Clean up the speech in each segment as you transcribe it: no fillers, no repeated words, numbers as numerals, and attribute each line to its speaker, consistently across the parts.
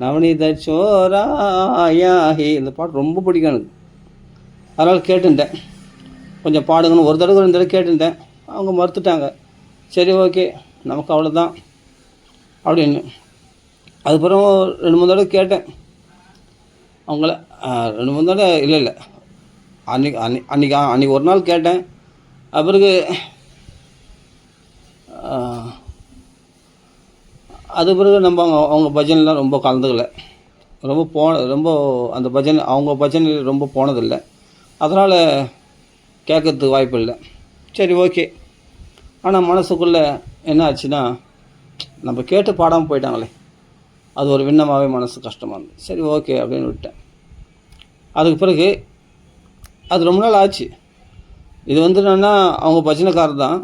Speaker 1: நவநீத சோராயாஹி. இந்த பாட்டு ரொம்ப பிடிக்கும் எனக்கு. அதனால் கேட்டுட்டேன், கொஞ்சம் பாடுங்கன்னு ஒரு தடவை 2 தடவை கேட்டுட்டேன். அவங்க மறுத்துட்டாங்க. சரி ஓகே, நமக்கு அவ்வளோதான் அப்படின்னு. அதுக்கப்புறம் 2-3 தடவை கேட்டேன் அவங்கள. 2-3 தடவை இல்லை அன்றைக்கி ஒரு நாள் கேட்டேன். பிறகு அது பிறகு நம்ம அவங்க பஜனைலாம் ரொம்ப கலந்துக்கல, ரொம்ப அந்த பஜனை அவங்க பஜனையில் ரொம்ப போனதில்லை. அதனால் கேட்கறதுக்கு வாய்ப்பு இல்லை. சரி ஓகே. ஆனால் மனசுக்குள்ளே என்ன ஆச்சுன்னா, நம்ம கேட்டு பாடாமல் போயிட்டாங்களே, அது ஒரு விண்ணமாகவே மனசு கஷ்டமாக இருந்தது. சரி ஓகே அப்படின்னு விட்டேன். அதுக்கு பிறகு அது ரொம்ப நாள் ஆச்சு. இது என்னன்னா அவங்க பஜனைக்காரர் தான்,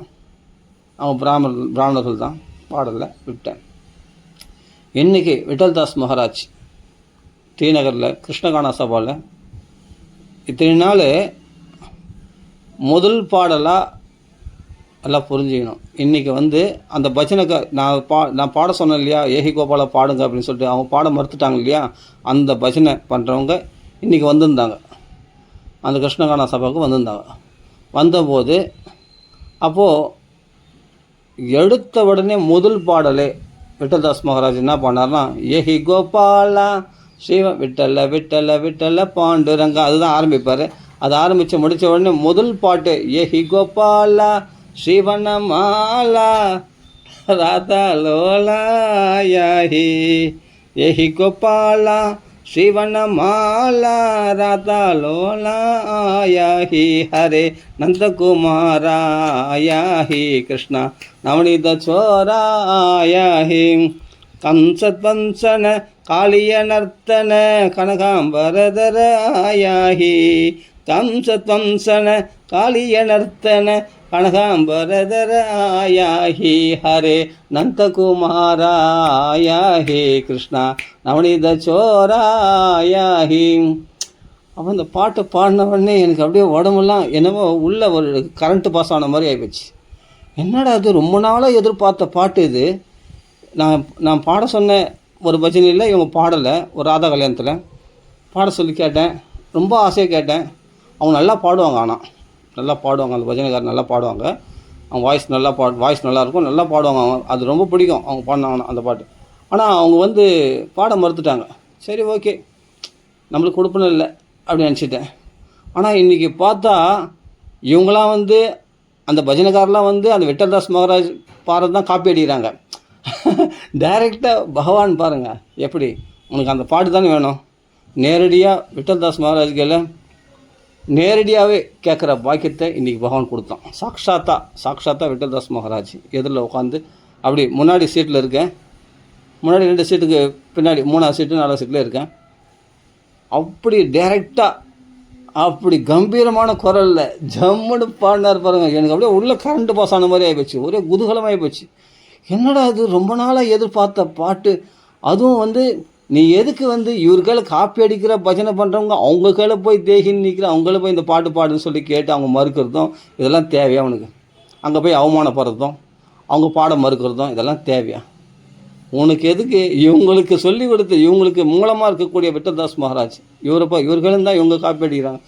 Speaker 1: அவங்க பிராமணர்கள் தான், பாடலை விட்டேன். இன்றைக்கி விட்டல்தாஸ் மகாராஜ் ஸ்ரீநகரில் கிருஷ்ணகானா சபாவில் இத்தனை நாள் முதல் பாடலாக எல்லாம் புரிஞ்சுக்கணும். இன்றைக்கி அந்த பஜனைக்கு நான் பாட சொன்னேன் இல்லையா, ஏஹி கோபாலை பாடுங்க அப்படின்னு சொல்லிட்டு அவங்க பாட மறுத்துட்டாங்க இல்லையா, அந்த பஜனை பண்ணுறவங்க இன்றைக்கி வந்திருந்தாங்க, அந்த கிருஷ்ணகானா சபாவுக்கு வந்திருந்தாங்க. வந்தபோது அப்போது எடுத்த உடனே முதல் பாடலே விட்டல்தாஸ் மகாராஜ் என்ன பண்ணார்னா, ஏஹி கோபாலா ஸ்ரீவ விட்டல விட்டல விட்டல பாண்டுரங்கா, அதுதான் ஆரம்பிப்பார். அது ஆரம்பித்து முடித்த உடனே முதல் பாட்டு ஏஹி கோபாலா ஸ்ரீவனமாலா ராதா லோலா யாஹி, ஏஹி கோபாலா ஸ்ரீவனமாலா ராதா லோலா யாஹி, ஹரே நந்தகுமாரா யாஹி, கிருஷ்ணா நவநீத சோரா யாஹி, கம்சத்வம்சன காளிய நர்த்தன கனகாம்பரதர ஆயாஹி, கம்சத்வம்சன காளிய நர்த்தன கனகாம்பரதர ஆயாஹி, ஹரே நந்தகுமாராயாஹி, கிருஷ்ணா நவநீத சோராயாஹி. அப்போ இந்த பாட்டை பாடினவொடனே எனக்கு அப்படியே உடம்புலாம் என்னமோ உள்ள ஒரு கரண்ட்டு பாஸ் ஆன மாதிரி ஆகிப்போச்சு. என்னடா அது, ரொம்ப நாளாக எதிர்பார்த்த பாட்டு இது. நான் பாட சொன்ன ஒரு பஜனையில் இவங்க பாடலை, ஒரு ராதா கல்யாணத்தில் பாட சொல்லி கேட்டேன், ரொம்ப ஆசையாக கேட்டேன். அவங்க நல்லா பாடுவாங்க, ஆனால் நல்லா பாடுவாங்க, அந்த பஜனைக்காரர் நல்லா பாடுவாங்க, அவங்க வாய்ஸ் நல்லாயிருக்கும், நல்லா பாடுவாங்க. அது ரொம்ப பிடிக்கும் அவங்க பாடினாங்கன்னா அந்த பாட்டு. ஆனால் அவங்க பாட மறுத்துட்டாங்க. சரி ஓகே, நம்மளுக்கு கொடுப்பனும் இல்லை அப்படின்னு நினச்சிட்டேன். ஆனால் இன்றைக்கி பார்த்தா இவங்களாம் அந்த பஜனைக்காரெலாம் அந்த விட்டல்தாஸ் மகாராஜ் பாடுறது தான் காப்பி அடிக்கிறாங்க. டைரெக்டாக பகவான் பாருங்கள் எப்படி, உனக்கு அந்த பாட்டு தானே வேணும், நேரடியாக விட்டல்தாஸ் மகாராஜ்களை நேரடியாகவே கேட்குற பாக்கியத்தை இன்றைக்கி பகவான் கொடுத்தான். சாக்ஷாத்தா விட்டல்தாஸ் மகாராஜ் எதிரில் உட்காந்து, அப்படி முன்னாடி சீட்டில் இருக்கேன், முன்னாடி 2 சீட்டுக்கு பின்னாடி 3ஆவது சீட்டு 4ஆவது சீட்டில் இருக்கேன். அப்படி டைரெக்டாக அப்படி கம்பீரமான குரலில் ஜம்முன்னு பாடினார் பாருங்கள். எனக்கு அப்படியே உள்ள கரண்ட் பாஸ் ஆன மாதிரி ஆகிப்போச்சு, ஒரே குதூகலமாகி போச்சு. என்னடா இது, ரொம்ப நாளாக எதிர்பார்த்த பாட்டு. அதுவும் நீ எதுக்கு இவர் கையில் காப்பி அடிக்கிற பஜனை பண்ணுறவங்க அவங்க கையில் போய் தேகின்னு நிற்கிற அவங்கள போய் இந்த பாட்டு பாடுன்னு சொல்லி கேட்டு அவங்க மறுக்கிறதும் இதெல்லாம் தேவையா உனக்கு? அங்கே போய் அவமானப்படுறதும் அவங்க பாட மறுக்கிறதும் இதெல்லாம் தேவையா உனக்கு? எதுக்கு இவங்களுக்கு சொல்லி கொடுத்து இவங்களுக்கு மூலமாக இருக்கக்கூடிய விட்டல்தாஸ் மகாராஜ் இவர்களும் தான் இவங்க காப்பி அடிக்கிறாங்க,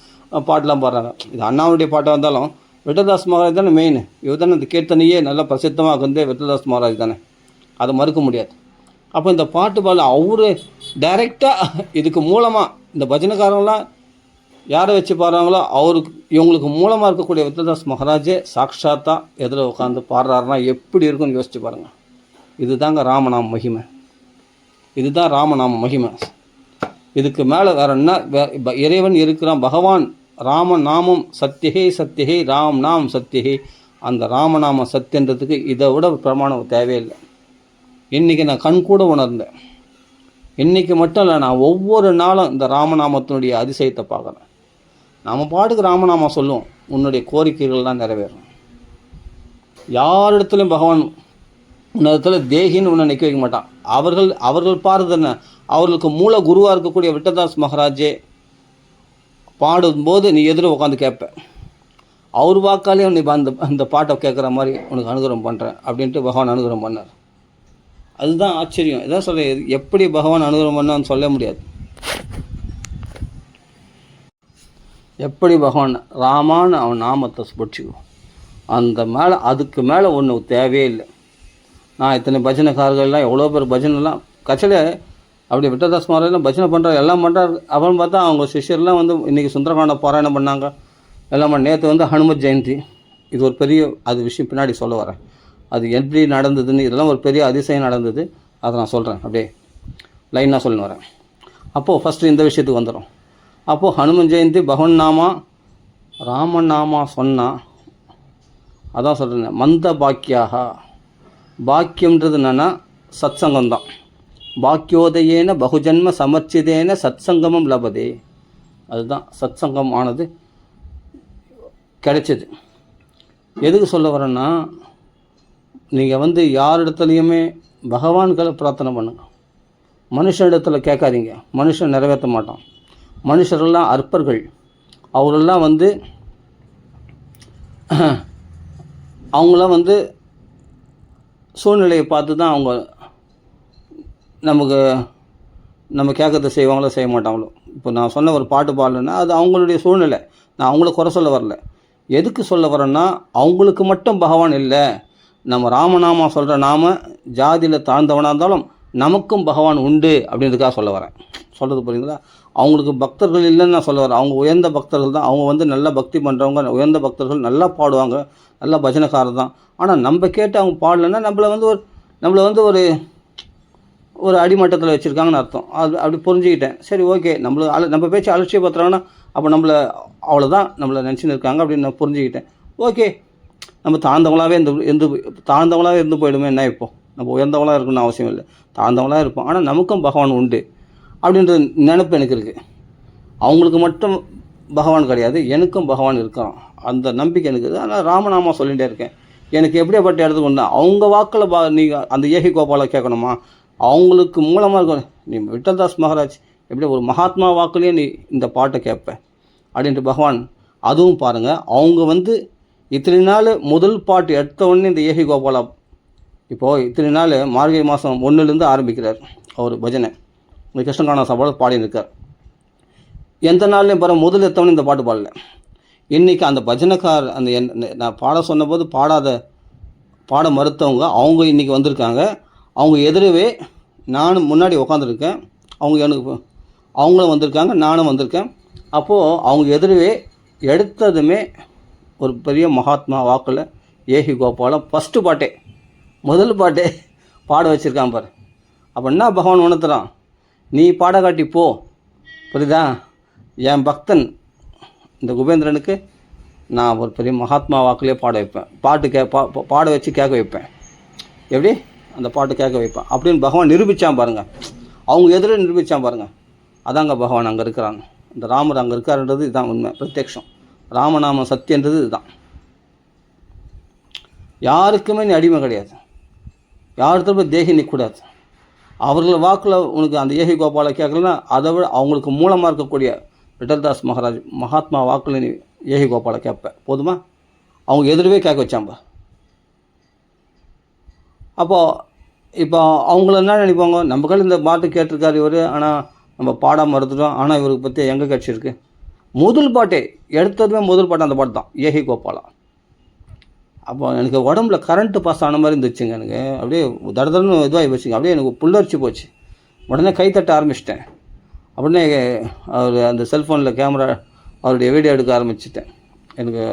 Speaker 1: பாட்டெலாம் பாடுறாங்க. இது அண்ணாவுடைய பாட்டாக இருந்தாலும் விட்டல்தாஸ் மகாராஜ் தானே மெயின். இவர் தானே இந்த கீர்த்தனையே நல்லா பிரசித்தமாக விட்டல்தாஸ் மகாராஜ் தானே, அதை மறுக்க முடியாது. அப்போ இந்த பாட்டு பாடல அவரு டைரெக்டாக இதுக்கு மூலமாக இந்த பஜனைக்காரங்களாம் யாரை வச்சு பாடுறாங்களோ இவங்களுக்கு மூலமாக இருக்கக்கூடிய விட்டல்தாஸ் மகாராஜே சாக்ஷாத்தாக எதில் உட்காந்து பாடுறாருன்னா எப்படி இருக்குன்னு யோசிச்சு பாருங்கள். இதுதாங்க ராமநாம மகிமை, இதுதான் ராமநாம மகிமை. இதுக்கு மேலே வேறு என்ன? இறைவன் இருக்கிறான், பகவான் ராமநாமம் சத்தியகே ராம் நாம் சத்தியகே. அந்த ராமநாம சத்தியன்றதுக்கு இதை விட பிரமாணம் தேவையில்லை. இன்றைக்கி நான் கண் கூட உணர்ந்தேன். இன்றைக்கி மட்டும் இல்லை, நான் ஒவ்வொரு நாளும் இந்த ராமநாமத்தினுடைய அதிசயத்தை பார்க்குறேன். நாம் பாட்டுக்கு ராமநாமம் சொல்லுவோம், உன்னுடைய கோரிக்கைகள்லாம் நிறைவேறும். யாரிடத்துலையும் பகவான் உன்னிடத்துல தேகின்னு உன்னை நிற்க வைக்க மாட்டான். அவர்கள் பாடுறது என்ன, அவர்களுக்கு மூல குருவாக இருக்கக்கூடிய விட்டல்தாஸ் மகாராஜே பாடும்போது நீ எதிர உட்காந்து கேட்ப, அவர் வாக்காலே நீ அந்த பாட்டை கேட்குற மாதிரி உனக்கு அனுகிரகம் பண்ணுறேன் அப்படின்ட்டு பகவான் அனுகிரகம் பண்ணார். அதுதான் ஆச்சரியம். இதான் சொல்ல, எப்படி பகவான் அனுகிரகம் பண்ணான்னு சொல்ல முடியாது. எப்படி பகவான் ராமான்னு அவன் நாமத்தை பிடிச்சிக்கோ, அந்த மேலே அதுக்கு மேலே ஒன்று தேவையே இல்லை. நான் இத்தனை பஜனைக்காரர்கள்லாம் எவ்வளோ பேர் பஜனைலாம் கச்சலை அப்படி விட்டதாஸ் மாரெல்லாம் பஜனை பண்ணுறாரு, எல்லாம் பண்ணுறாரு. அப்புறம் பார்த்தா அவங்க சிஷ்யர்லாம் வந்து இன்றைக்கி சுந்தரகாண்ட பாராயணம் பண்ணாங்க, எல்லாம் நேற்று வந்து ஹனுமத் ஜெயந்தி. இது ஒரு பெரிய அது விஷயம் பின்னாடி சொல்ல வரேன். அது எப்படி நடந்ததுன்னு, இதெல்லாம் ஒரு பெரிய அதிசயம் நடந்தது. அதை நான் சொல்கிறேன், அப்படியே லைனாக சொல்லி வரேன். அப்போது ஃபஸ்ட்டு இந்த விஷயத்துக்கு வந்துடும். அப்போது ஹனுமன் ஜெயந்தி பகவன் நாமா ராமன் நாமா சொன்னால், அதான் சொல்கிறேன், மந்த பாக்கியாக. பாக்கியம்ன்றது என்னென்னா சத்சங்கம்தான். பாக்கியோதயேன பகுஜன்ம சமர்ச்சிதேன சத்சங்கமம் லபதே. அதுதான் சத்சங்கம் ஆனது கிடைச்சது. எதுக்கு சொல்ல வரேன்னா, நீங்கள் வந்து யார் இடத்துலையுமே பகவான்களை பிரார்த்தனை பண்ணுங்க, மனுஷனிடத்தில் கேட்காதீங்க. மனுஷன் நிறைவேற்ற மாட்டான். மனுஷரெல்லாம் அற்பர்கள். அவரெல்லாம் வந்து அவங்களாம் வந்து சூழ்நிலையை பார்த்து தான் அவங்க நம்ம கேட்கறத செய்வாங்களோ செய்ய மாட்டாங்களோ. இப்போ நான் சொன்ன ஒரு பாட்டு பாடலைன்னா அது அவங்களுடைய சூழ்நிலை. நான் அவங்கள குறை சொல்ல வரல. எதுக்கு சொல்ல வரேன்னா, அவங்களுக்கு மட்டும் பகவான் இல்லை. நம்ம ராமநாமா சொல்கிற நாம ஜாதியில் தாழ்ந்தவனாக இருந்தாலும் நமக்கும் பகவான் உண்டு அப்படின்றதுக்காக சொல்ல வரேன். சொல்கிறது புரியுங்களா? அவங்களுக்கு பக்தர்கள் இல்லைன்னு நான் சொல்ல வரேன். அவங்க உயர்ந்த பக்தர்கள் தான். அவங்க வந்து நல்லா பக்தி பண்ணுறவங்க, உயர்ந்த பக்தர்கள், நல்லா பாடுவாங்க, நல்லா பஜனைக்காரர் தான். ஆனால் நம்ம கேட்டு அவங்க பாடலைன்னா நம்மளை வந்து ஒரு அடிமட்டத்தில் வச்சுருக்காங்கன்னு அர்த்தம். அது அப்படி புரிஞ்சுக்கிட்டேன். சரி, ஓகே, நம்ம பேச்சு அலட்சியப்படுத்துறாங்கன்னா அப்போ அவ்வளோதான் நம்மளை நினச்சின்னு இருக்காங்க அப்படின்னு நான் புரிஞ்சுக்கிட்டேன். ஓகே, நம்ம தாழ்ந்தவங்களாகவே இருந்து போயிடுமே என்ன. இப்போ நம்ம உயர்ந்தவங்களாக இருக்கணும்னு அவசியம் இல்லை, தாழ்ந்தவங்களாக இருப்போம். ஆனால் நமக்கும் பகவான் உண்டு அப்படின்ற நினைப்பு எனக்கு இருக்குது. அவங்களுக்கு மட்டும் பகவான் கிடையாது, எனக்கும் பகவான் இருக்கான், அந்த நம்பிக்கை எனக்கு இருக்குது. ஆனால் ராமநாமா சொல்லிகிட்டே இருக்கேன். எனக்கு எப்படியாப்பட்ட இடத்துக்கு ஒன்று அவங்க வாக்கில் நீங்கள் அந்த ஏகி கோபாலை கேட்கணுமா? அவங்களுக்கு மூலமாக இருக்கும். நீ விட்டல்தாஸ் மகாராஜ் எப்படி ஒரு மகாத்மா வாக்குலேயே நீ இந்த பாட்டை கேட்ப அப்படின்ட்டு பகவான். அதுவும் பாருங்கள், அவங்க வந்து இத்தனை நாள் முதல் பாட்டு எடுத்த உடனே இந்த ஏகி கோபாலா இப்போது இத்தனை நாள் மார்கழி மாதம் 1லேருந்து ஆரம்பிக்கிறார் அவர் பஜனை. இந்த கிருஷ்ணகான சபாவில் பாடினிருக்கார். எந்த நாள்லையும் பாரு முதல் எடுத்தவொடனே இந்த பாட்டு பாடல. இன்றைக்கி அந்த பஜனைக்கார் அந்த நான் பாட சொன்னபோது பாட மறுத்தவங்க அவங்க இன்றைக்கி வந்திருக்காங்க. அவங்க எதிரவே நானும் முன்னாடி உட்காந்துருக்கேன், அவங்களும் வந்திருக்காங்க, நானும் வந்திருக்கேன். அப்போது அவங்க எதிரவே எடுத்ததுமே ஒரு பெரிய மகாத்மா வாக்கில் ஏகி கோபாலம் ஃபஸ்ட்டு பாட்டே முதல் பாட்டே பாட வச்சுருக்கான் பாரு. அப்போ என்ன பகவான் உணர்த்துறான், நீ பாட காட்டி போ, புரியுதா? என் பக்தன் இந்த குபேந்திரனுக்கு நான் ஒரு பெரிய மகாத்மா வாக்கிலே பாட வைப்பேன், பாட வச்சு கேட்க வைப்பேன். எப்படி அந்த பாட்டு கேட்க வைப்பேன் அப்படின்னு பகவான் நிரூபித்தான் பாருங்கள். அவங்க எதிர நிரூபித்தான் பாருங்கள். அதாங்க பகவான் அங்கே இருக்கிறாங்க. இந்த ராமர் அங்கே இருக்காருன்றது இதுதான் உண்மை, பிரத்யக்ஷம். ராமநாமம் சத்தியன்றது இதுதான். யாருக்குமே நீ அடிமை கிடையாது, யார்கிட்ட தேகி நிற்கக்கூடாது. அவர்கள் வாக்கில் உனக்கு அந்த ஏகி கோபாலை கேட்கலன்னா அதை விட அவங்களுக்கு மூலமாக இருக்கக்கூடிய விட்டல்தாஸ் மகாராஜ் மகாத்மா வாக்கில் நீ ஏகி கோபாலை கேட்ப போதுமா? அவங்க எதிரவே கேட்க வச்சாம்ப. அப்போது இப்போ அவங்கள என்ன நினைப்பாங்க, நம்ம கையில் இந்த பாட்டு கேட்டிருக்காரு இவர், ஆனால் நம்ம பாடாமல் மறுத்துட்டோம், ஆனால் இவருக்கு பற்றி எங்கே கிடச்சிருக்கு? முதல் பாட்டே எடுத்ததுமே முதல் பாட்டு அந்த பாட்டு தான், ஏகி கோபாலா. அப்போ எனக்கு உடம்புல கரண்ட்டு பாஸ் ஆன மாதிரி இருந்துச்சுங்க. எனக்கு அப்படியே தடதடன்னு இதுவாகி போச்சுங்க. அப்படியே எனக்கு புல்லரிச்சு போச்சு. உடனே கைத்தட்ட ஆரம்பிச்சிட்டேன். உடனே அவர் அந்த செல்ஃபோனில் கேமரா அவருடைய வீடியோ எடுக்க ஆரம்பிச்சிட்டேன். எனக்கு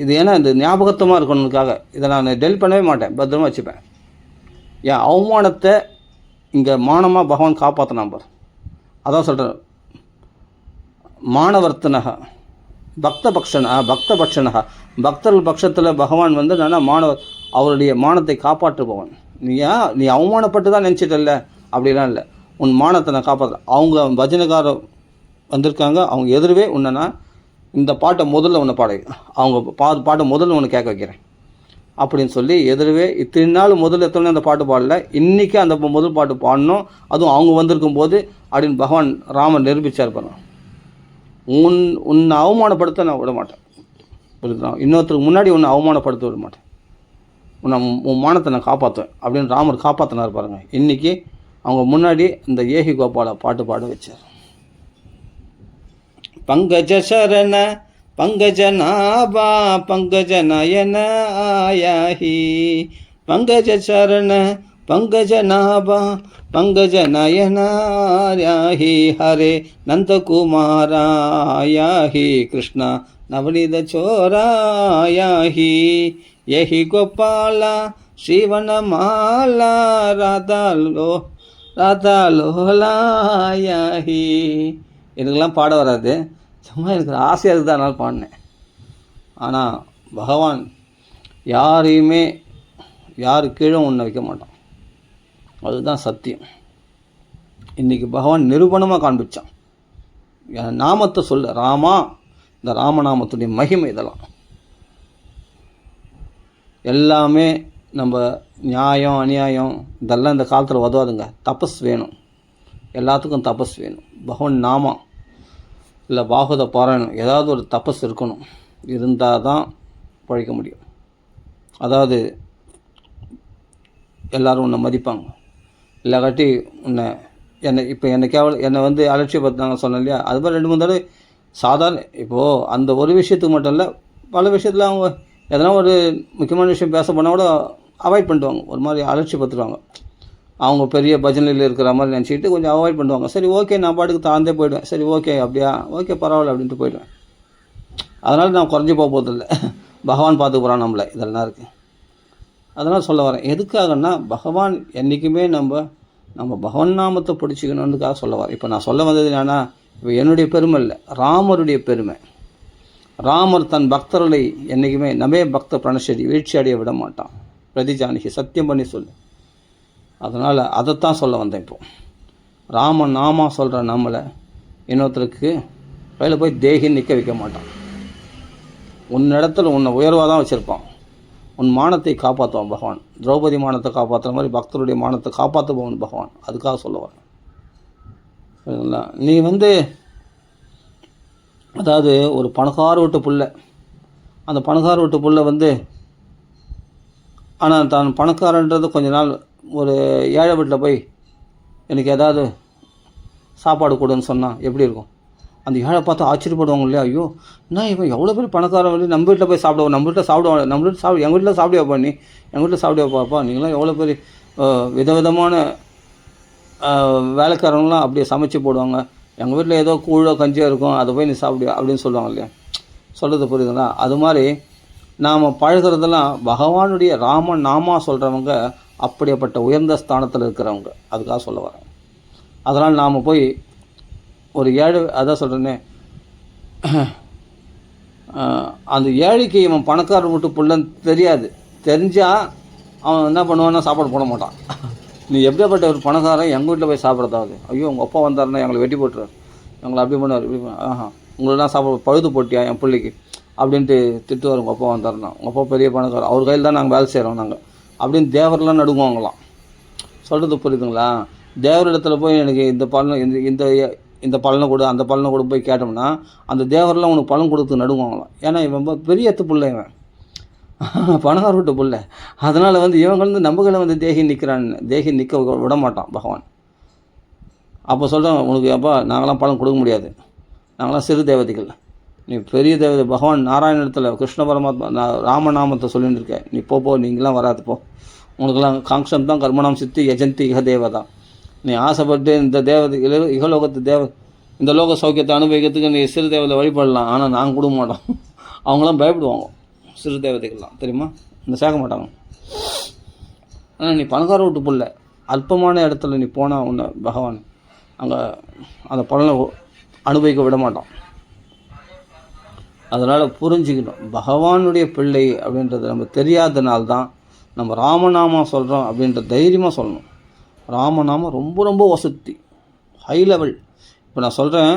Speaker 1: இது ஏன்னா இந்த ஞாபகத்தமாக இருக்கணுக்காக இதை நான் டெலிட் பண்ணவே மாட்டேன், பத்திரமா வச்சுப்பேன். என் அவமானத்தை இங்கே மானமாக பகவான் காப்பாற்றினான் பார். அதான் சொல்கிறேன், மானவர்த்தனக பக்தபக்ஷனக பக்தர்கள் பட்சத்தில் பகவான் வந்து நான் அவருடைய மானத்தை காப்பாற்றுபவன். நீ அவமானப்பட்டு தான் நினச்சிட்டல்ல, அப்படிலாம் இல்லை. உன் மானத்தை நான் காப்பாற்றுறேன். அவங்க பஜனைக்காரர் வந்திருக்காங்க, அவங்க எதிரவே உன்னை இந்த பாட்டை முதல்ல உன்னை அவங்க பாட்டை முதல்ல உன்னை கேட்க வைக்கிறேன் அப்படின்னு சொல்லி எதிரவே இத்தனை நாள் முதல்ல எத்தனை அந்த பாட்டு பாடல, இன்றைக்கி அந்த முதல் பாட்டு பாடணும், அதுவும் அவங்க வந்திருக்கும் போது அப்படின்னு பகவான் ராமன் நிரூபித்தார் பாருங்க. உன்னை அவமானப்படுத்த நான் விட மாட்டேன், புரியுதுனா? இன்னொருத்தருக்கு முன்னாடி உன்னை அவமானப்படுத்த விட மாட்டேன். உன் மானத்தை நான் காப்பாற்றுவேன் அப்படின்னு ராமர் காப்பாற்றினார் பாருங்கள். இன்றைக்கி அவங்க முன்னாடி இந்த ஏஹி கோபாலை பாட்டு பாட வச்சார். பங்கஜ சரண பங்கஜ நாபா பங்கஜ நயன ஆயாஹி பங்கஜ சரண பங்கஜ நாபா பங்கஜ நயன ஆயாஹி ஹரே நந்தகுமாராயாஹி கிருஷ்ணா நவநீத சோராயாஹி ஏஹி கோபாலா ஸ்ரீவனமாலா ராதாலோலாயாஹி. எனக்கெல்லாம் பாட வராது, சும்மா எனக்கு ஆசையாக இருக்குது, அதனால் பாடினேன். ஆனால் பகவான் யாரையுமே யாரு கீழே ஒன்று வைக்க மாட்டான், அதுதான் சத்தியம். இன்றைக்கி பகவான் நிரூபணமாக காண்பிச்சான். என் நாமத்தை சொல்ல ராமா, இந்த ராமநாமத்துடைய மகிமை இதெல்லாம் எல்லாமே நம்ம நியாயம் அநியாயம் இதெல்லாம் இந்த காலத்தில் உதவாதுங்க. தபஸ் வேணும், எல்லாத்துக்கும் தபஸ் வேணும். பகவான் நாமம் இல்லை பாகவத பாராயணம் ஏதாவது ஒரு தபஸ் இருக்கணும், இருந்தால் தான் பழிக்க முடியும். அதாவது எல்லோரும் உன்னை மதிப்பாங்க, இல்லாட்டி உன்னை என்னை என்னை வந்து அலட்சியப்படுத்தினாங்க சொன்னேன் இல்லையா, அது மாதிரி 2-3 தடவை சாதாரண இப்போது அந்த ஒரு விஷயத்துக்கு மட்டும் இல்லை, பல விஷயத்தில் அவங்க எதனா ஒரு முக்கியமான விஷயம் பேச போனால் கூட அவாய்ட் பண்ணுவாங்க, ஒரு மாதிரி அலட்சியப்படுத்துவாங்க. அவங்க பெரிய பஜனையில் இருக்கிற மாதிரி நினச்சிக்கிட்டு கொஞ்சம் அவாய்ட் பண்ணுவாங்க. சரி ஓகே, நான் பாட்டுக்கு தாழ்ந்தே போயிடுவேன். சரி ஓகே, அப்படியா, ஓகே பரவாயில்ல அப்படின்ட்டு போயிடுவேன். அதனால் நான் குறைஞ்சி போகிறதில்ல, பகவான் பார்த்துக்க போகிறான் நம்மளை, இதெல்லாம் இருக்குது. அதனால் சொல்ல வரேன். எதுக்காகன்னா பகவான் என்றைக்குமே நம்ம பகவான் நாமத்தை பிடிச்சிக்கணுன்றதுக்காக சொல்ல வரேன். இப்போ நான் சொல்ல வந்தது என்னன்னா, இப்போ என்னுடைய பெருமை இல்லை, ராமருடைய பெருமை. ராமர் தன் பக்தர்களை என்றைக்குமே நமே பக்த பிரணசரி வீழ்ச்சி அடைய விட மாட்டான். பிரதிஜானிகி சத்தியம் பண்ணி சொல்லு. அதனால் அதைத்தான் சொல்ல வந்தேன். இப்போது ராமன் நாமா சொல்கிற நம்மளை இன்னொருத்தருக்கு கையில் போய் தேகின்னு நிற்க வைக்க மாட்டான். உன்னிடத்தில் உன்னை உயர்வாக தான் வச்சுருப்பான். உன் மானத்தை காப்பாற்றுவான் பகவான். திரௌபதி மானத்தை காப்பாற்றுற மாதிரி பக்தருடைய மானத்தை காப்பாற்றுபவன் பகவான். அதுக்காக சொல்ல வரேன். சரிங்களா? நீ அதாவது ஒரு பணக்கார வீட்டு புள்ள, அந்த பணக்கார வீட்டு புள்ள ஆனால் தான் பணக்காரன்றது கொஞ்ச நாள் ஒரு ஏழை வீட்டில் போய் எனக்கு ஏதாவது சாப்பாடு கொடுன்னு சொன்னால் எப்படி இருக்கும்? அந்த ஏழை பார்த்து ஆச்சரியப்படுவாங்க இல்லையா, ஐயோ என்ன இவன் எவ்வளோ பேர் பணக்காரன் வந்து நம்ம வீட்டில் போய் சாப்பிடுவோம், நம்ம வீட்டில் சாப்பிடுவாங்க, நம்ம வீட்டில் எங்கள் வீட்டில் சாப்பிடுவாப்பா, எங்கள் வீட்டில் சாப்பிடுவாப்பாப்பா, நீங்களாம் எவ்வளோ பேர் விதவிதமான வேலைக்காரங்களாம் அப்படியே சமைச்சு போடுவாங்க, எங்கள் வீட்டில் ஏதோ கூழோ கஞ்சியோ இருக்கும், அதை போய் நீ சாப்பிடுவா அப்படின்னு சொல்லுவாங்க இல்லையா. சொல்கிறது புரியுதுங்களா? அது மாதிரி நாம் பழகிறதெல்லாம் பகவானுடைய ராமன் நாமா சொல்கிறவங்க அப்படிப்பட்ட உயர்ந்த ஸ்தானத்தில் இருக்கிறவங்க. அதுக்காக சொல்ல வரேன். அதனால் நாம் போய் ஒரு ஏழை, அதான் சொல்கிறேன்னே, அந்த ஏழைக்கு இவன் பணக்கார வீட்டு புள்ளன்னு தெரியாது. தெரிஞ்சால் அவன் என்ன பண்ணுவான்னா சாப்பாடு போட மாட்டான். நீ எப்படியாப்பட்ட ஒரு பணக்காரன் எங்கள் வீட்டில் போய் சாப்பிட்றதாவது, ஐயோ உங்கள் அப்பா வந்தாருன்னா எங்களை வெட்டி போட்டுறாரு, எங்களை அப்படி பண்ணுவார், இப்படி உங்களெல்லாம் சாப்பிட பழுது போட்டியா என் பிள்ளைக்கு அப்படின்ட்டு திட்டுவார். உங்கள் அப்பா வந்தாருன்னா, உங்கள் அப்பா பெரிய பணக்காரர், அவர் கையில் தான் நாங்கள் வேலை செய்கிறோம் நாங்கள் அப்படின்னு தேவரெலாம் நடுங்குவாங்களாம். சொல்கிறது புரியுதுங்களா? தேவரிடத்துல போய் எனக்கு இந்த பலனை இந்த பலனை கொடு அந்த பலனை கொடு போய் கேட்டோம்னா அந்த தேவரெலாம் உனக்கு பலன் கொடுத்து நடுங்குவாங்களாம். ஏன்னா இவன் பெரிய எத்து பிள்ளை, இவன் பணக்கார விட்டு பிள்ளை. அதனால் இவங்க நம்மகளை தேகி நிற்க விட மாட்டான் பகவான். அப்போ சொல்கிறேன், உனக்கு அப்பா நாங்களாம் பலன் கொடுக்க முடியாது, நாங்களாம் சிறு தேவதைகள், நீ பெரிய தேவதை. பகவான் நாராயணத்தில் கிருஷ்ண பரமாத்மா ராமநாமத்தை சொல்லிட்டு இருக்கேன், நீ போ, நீங்களாம் வராது போ, உனக்கெல்லாம் காங்ஷம் தான் கர்மணாம் சித்தி யஜந்தி இக தேவதா. நீ ஆசைப்பட்டு இந்த தேவதை இகலோகத்து இந்த லோக சௌக்கியத்தை அனுபவிக்கிறதுக்கு நீ சிறு தேவதை வழிபடலாம், ஆனால் நாங்கள் கொடுக்க மாட்டோம். அவங்களாம் பயப்படுவாங்க சிறு தேவதைகள்லாம், தெரியுமா? இந்த சேர்க்க மாட்டாங்க. ஆனால் நீ பணக்கார விட்டு புள்ள, அல்பமான இடத்துல நீ போனால் உன்னை பகவான் அங்கே அந்த பலனை அனுபவிக்க விட மாட்டான். அதனால் புரிஞ்சுக்கணும், பகவானுடைய பிள்ளை அப்படின்றது நம்ம தெரியாதனால்தான் நம்ம ராமநாமம் சொல்கிறோம் அப்படின்ற தைரியமாக சொல்லணும். ராமநாமம் ரொம்ப ரொம்ப வசதி, ஹை லெவல். இப்போ நான் சொல்கிறேன்,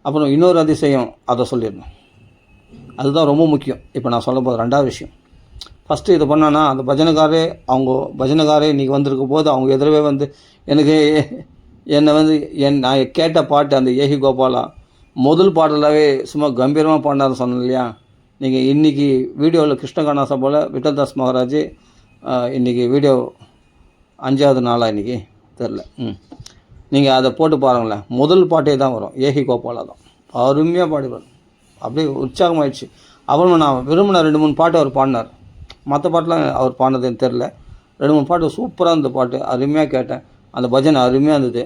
Speaker 1: அப்புறம் இன்னொரு அதிசயம் அதை சொல்லிடணும், அதுதான் ரொம்ப முக்கியம். இப்போ நான் சொல்ல போது 2வது விஷயம். ஃபஸ்ட்டு இது பண்ணான்னா அந்த பஜனைக்காரே இன்றைக்கி வந்திருக்க போது அவங்க எதிரவே எனக்கு என்னை நான் கேட்ட பாட்டு அந்த ஏஹி கோபாலா முதல் பாடலாகவே சும்மா கம்பீரமாக பாடினார்னு சொன்னேன் இல்லையா. நீங்கள் இன்றைக்கி வீடியோவில் கிருஷ்ணகானா சபாவில் விட்டல்தாஸ் மகாராஜ் இன்றைக்கி வீடியோ 5வது நாளாக இன்றைக்கி தெரில. நீங்கள் அதை போட்டு பாருங்களேன். முதல் பாட்டே தான் வரும், ஏஹி கோபாலா தான். அருமையாக பாடுவார், அப்படியே உற்சாகமாகிடுச்சு. அப்புறம் நான் விரும்பின 2-3 பாட்டு அவர் பாடினார். மற்ற பாட்டெலாம் அவர் பாடினதுன்னு தெரில. 2-3 பாட்டு சூப்பராக இருந்த பாட்டு, அருமையாக கேட்டேன். அந்த பஜனை அருமையாக இருந்தது,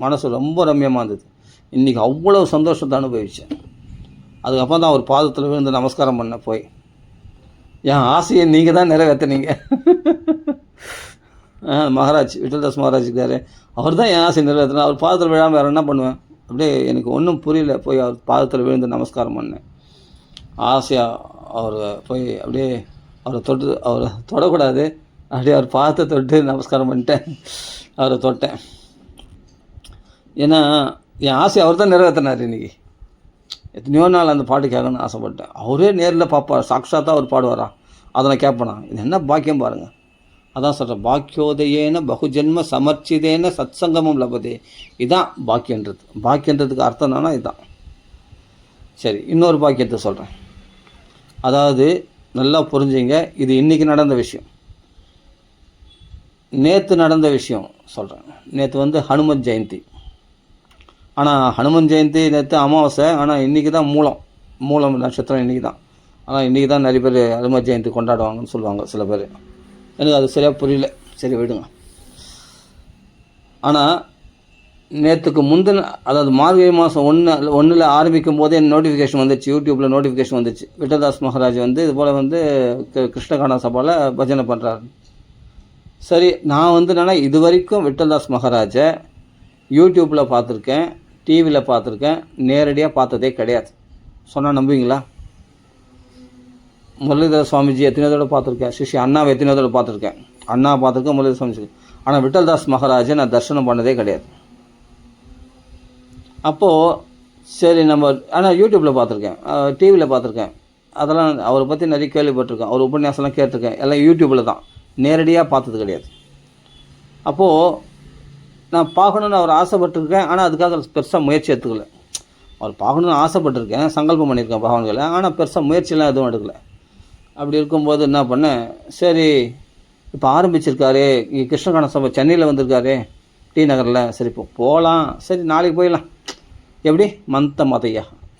Speaker 1: மனசு ரொம்ப ரம்யமாக இருந்தது. இன்றைக்கி அவ்வளோ சந்தோஷத்தை அனுபவித்தேன். அதுக்கப்புறம் தான் அவர் பாதத்தில் விழுந்து நமஸ்காரம் பண்ண போய், என் ஆசையை நீங்கள் தான் நிறைவேற்றினீங்க. மகாராஜ் விட்டல்தாஸ் மகாராஜ் இருக்கார், அவர் தான் என் ஆசையை நிறைவேற்றினா. அவர் பாதத்தில் விழாமல் வேறு என்ன பண்ணுவேன்? அப்படியே எனக்கு ஒன்றும் புரியல. போய் அவர் பாதத்தில் விழுந்து நமஸ்காரம் பண்ணேன். ஆசையாக அவர் போய் அப்படியே அவரை அவரை தொடக்கூடாது, அப்படியே அவர் பாதத்தை தொட்டு நமஸ்காரம் பண்ணிட்டேன். அவரை தொட்டேன். ஏன்னா என் ஆசை அவர் தான் நிறைவேற்றினார். இன்றைக்கி எத்தனையோ நாள் அந்த பாட்டு கேட்கணும்னு ஆசைப்பட்டேன். அவரே நேரில் பார்ப்பார், சாட்சாத்தாக அவர் பாடுவாரா, அதை நான் கேட்பேனா? இது என்ன பாக்கியம் பாருங்கள். அதான் சொல்கிறேன், பாக்கியோதயேன பகுஜென்ம சமர்ச்சிதேன சத்சங்கமும் லபதே. இதுதான் பாக்கியன்றது. பாக்கியன்றதுக்கு அர்த்தம் என்னன்னா இதுதான். சரி, இன்னொரு பாக்கியத்தை சொல்கிறேன். அதாவது நல்லா புரிஞ்சுங்க, இது இன்றைக்கி நடந்த விஷயம். நேற்று நடந்த விஷயம் சொல்கிறேன். நேற்று ஹனுமன் ஜெயந்தி. ஆனால் ஹனுமன் ஜெயந்தி நேற்று அமாவாசை, ஆனால் இன்றைக்கி தான் மூலம் நட்சத்திரம் இன்றைக்கி தான். ஆனால் இன்றைக்கி தான் நிறைய பேர் ஹனுமன் ஜெயந்தி கொண்டாடுவாங்கன்னு சொல்லுவாங்க சில பேர். எனக்கு அது சரியாக புரியல, சரி விடுங்க. ஆனால் நேற்றுக்கு முந்தின, அதாவது மார்கழி மாதம் 1 ஆரம்பிக்கும் போதே நோட்டிஃபிகேஷன் வந்துச்சு, யூடியூப்பில் நோட்டிஃபிகேஷன் வந்துச்சு. விட்டல்தாஸ் மகாராஜ் இது போல் கிருஷ்ணகானா சபாவில் பஜனை பண்ணுறாரு. சரி, நான் என்னன்னா இது வரைக்கும் விட்டல்தாஸ் மகாராஜை யூடியூப்பில் பார்த்துருக்கேன், டிவியில் பார்த்துருக்கேன், நேரடியாக பார்த்ததே கிடையாது. சொன்னால் நம்புவீங்களா? முரளிதர சுவாமிஜி எத்தனையோ தடவை பார்த்துருக்கேன், ஸ்ரீ அண்ணாவை எத்தனையோ தடவை பார்த்துருக்கேன், அண்ணா பார்த்துருக்கேன், முரளிதர சுவாமிஜி. ஆனால் விட்டல்தாஸ் மகாராஜை நான் தரிசனம் பண்ணதே கிடையாது. அப்போது சரி நம்ம, ஆனால் யூடியூப்பில் பார்த்துருக்கேன், டிவியில் பார்த்துருக்கேன், அதெல்லாம் அவரை பற்றி நிறைய கேள்விப்பட்டிருக்கேன், அவர் உபன்யாசம்லாம் கேட்டிருக்கேன், எல்லாம் யூடியூப்பில் தான், நேரடியாக பார்த்தது கிடையாது. அப்போது நான் பார்க்கணுன்னு அவர் ஆசைப்பட்டிருக்கேன், ஆனால் அதுக்காக பெருசாக முயற்சி எடுத்துக்கல. அவர் பார்க்கணுன்னு ஆசைப்பட்டிருக்கேன், சங்கல்பம் பண்ணியிருக்கேன் பகவான்களை, ஆனால் பெருசாக முயற்சியெல்லாம் எதுவும் எடுக்கலை. அப்படி இருக்கும்போது என்ன பண்ணேன், சரி இப்போ ஆரம்பிச்சிருக்காரு கிருஷ்ணகானா சபை, சென்னையில் வந்திருக்காரு, டி நகரில், சரி இப்போ போகலாம், சரி நாளைக்கு போயிடலாம். எப்படி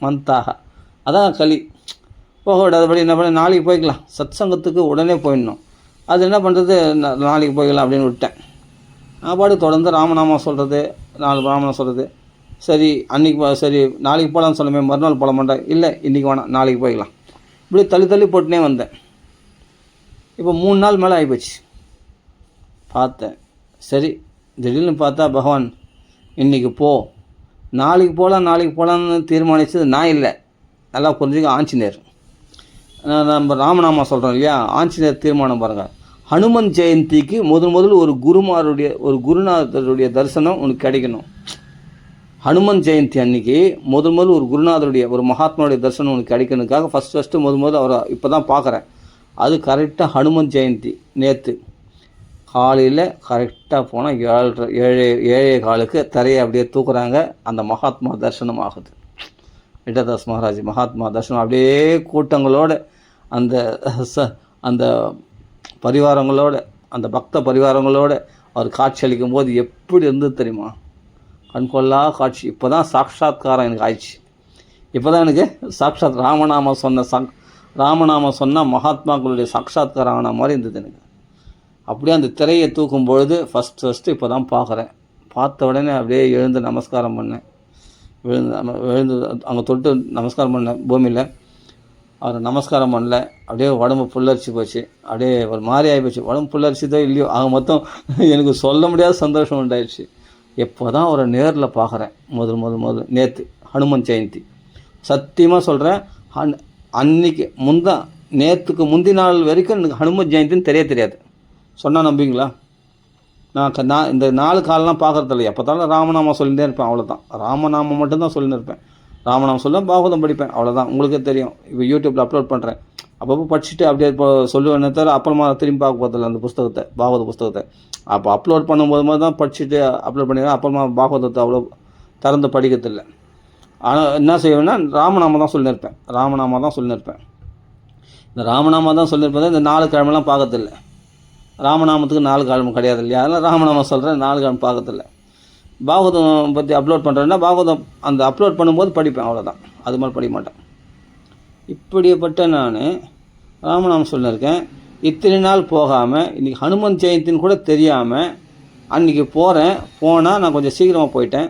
Speaker 1: மந்தாக அதான் களி போக விடாதபடி என்ன பண்ண, நாளைக்கு போய்க்கலாம், சத் சங்கத்துக்கு உடனே போயிடணும். அது என்ன பண்ணுறது, நாளைக்கு போய்க்கலாம் அப்படின்னு விட்டேன். பாடு தொடர்ந்து ராமநாமம் சொல்கிறது, 4 ராமநாமம் சொல்கிறது. சரி அன்றைக்கி சரி நாளைக்கு போகலான்னு சொல்லுமே, மறுநாள் போட மாட்டேன், இல்லை இன்றைக்கி வேணாம் நாளைக்கு போய்க்கலாம். இப்படி தள்ளி போட்டுனே வந்தேன். இப்போ 3 நாள் மேலே ஆகிப்போச்சு. பார்த்தேன், சரி திடீர்னு பார்த்தா பகவான் இன்றைக்கி நாளைக்கு போகலான்னு தீர்மானித்தது நான் இல்லை, நல்லா புரிஞ்சுக்க, ஆஞ்சநேயர். நம்ம ராமநாமா சொல்கிறோம் இல்லையா, ஆஞ்சநேயர் தீர்மானம் பாருங்கள். ஹனுமன் ஜெயந்திக்கு முதல் ஒரு குருநாதருடைய தரிசனம் உனக்கு கிடைக்கணும். ஹனுமன் ஜெயந்தி அன்றைக்கி முதல் ஒரு குருநாதருடைய, ஒரு மகாத்மாவுடைய தரிசனம் உனக்கு கிடைக்கணுக்காக ஃபஸ்ட்டு அவரை இப்போ தான் பார்க்குறேன். அது கரெக்டாக ஹனுமன் ஜெயந்தி நேற்று காலையில் கரெக்டாக போனால் 7:15 தரையை அப்படியே தூக்குறாங்க. அந்த மகாத்மா தரிசனம் ஆகுது. விட்டல்தாஸ் மகாராஜ் மகாத்மா தரிசனம் அப்படியே கூட்டங்களோடு, அந்த பரிவாரங்களோடு, அந்த பக்த பரிவாரங்களோடு அவர் காட்சி அளிக்கும் போது எப்படி இருந்தது தெரியுமா? கண்கொள்ளா காட்சி. இப்போ தான் சாட்சாத்காரம் எனக்கு ஆயிடுச்சு. இப்போ தான் எனக்கு சாட்சாத் ராமநாமம் சொன்ன மகாத்மாக்களுடைய சாட்சாத்காரம் ஆன மாதிரி இருந்தது எனக்கு. அப்படியே அந்த திரையை தூக்கும் பொழுது ஃபஸ்ட்டு இப்போ தான் பார்க்குறேன். பார்த்த உடனே அப்படியே எழுந்து நமஸ்காரம் பண்ணேன். எழுந்து அங்கே தொட்டு நமஸ்காரம் பண்ணேன் பூமியில். அவர் நமஸ்காரம் பண்ணல, அப்படியே உடம்பு புல்லரிச்சு போச்சு, அப்படியே ஒரு மாதிரி ஆகிப்போச்சு. உடம்பு புல்லரிச்சுதோ இல்லையோ, ஆக மொத்தம் எனக்கு சொல்ல முடியாத சந்தோஷம் உண்டாயிடுச்சு. எப்போ தான் அவரை நேரில் பார்க்குறேன் முதல் நேற்று ஹனுமன் ஜெயந்தி. சத்தியமாக சொல்கிறேன், அன்றைக்கி நேற்றுக்கு முந்தி நாள் வரைக்கும் எனக்கு ஹனுமன் ஜெயந்தின்னு தெரியாது. சொன்னால் நம்புவீங்களா? நான் இந்த 4 காலெலாம் பார்க்குறதில்ல. எப்போ தான் ராமநாமம் சொல்லிகிட்டே இருப்பேன், அவ்வளோதான். ராமநாமம் மட்டும்தான் சொல்லின்னு இருப்பேன். ராமநாமம் சொல்ல பாகவதம் படிப்பேன், அவ்வளோதான். உங்களுக்கே தெரியும். இப்போ யூடியூப்பில் அப்லோட் பண்ணுறேன், அப்பப்போ படிச்சுட்டு அப்படியே இப்போ சொல்லுவேன் தவிர அப்புறமா திரும்பி பார்க்க போகிறதில்ல அந்த புஸ்தகத்தை, பாகவத புஸ்தகத்தை. அப்போ அப்லோட் பண்ணும்போது தான் படிச்சுட்டு அப்லோட் பண்ணிடுறேன். அப்புறமா பாகவதத்தை அவ்வளோ திறந்து படிக்கிறதில்லை. ஆனால் என்ன செய்வேன்னா ராமநாமம் தான் சொல்லியிருப்பேன். இந்த ராமநாமம் தான் சொல்லியிருப்பது. இந்த 4 கிழமெல்லாம் பார்க்கறதில்ல. ராமநாமத்துக்கு 4 கிழமை கிடையாது இல்லையா? அதனால் ராமநாமம் சொல்கிறேன், 4 கிழமை பார்க்கறதில்ல. பாகவதம் பற்றி அப்லோட் பண்ணுறேன்னா பாகவதம் அந்த அப்லோட் பண்ணும்போது படிப்பேன், அவ்வளோதான். அது மாதிரி படிக்க மாட்டேன். இப்படிப்பட்ட நான் ராமநாமம் சொல்லியிருக்கேன். இத்தனை நாள் போகாமல் இன்றைக்கி ஹனுமன் ஜெயந்தின்னு கூட தெரியாமல் அன்றைக்கி போனால் நான் கொஞ்சம் சீக்கிரமாக போயிட்டேன்.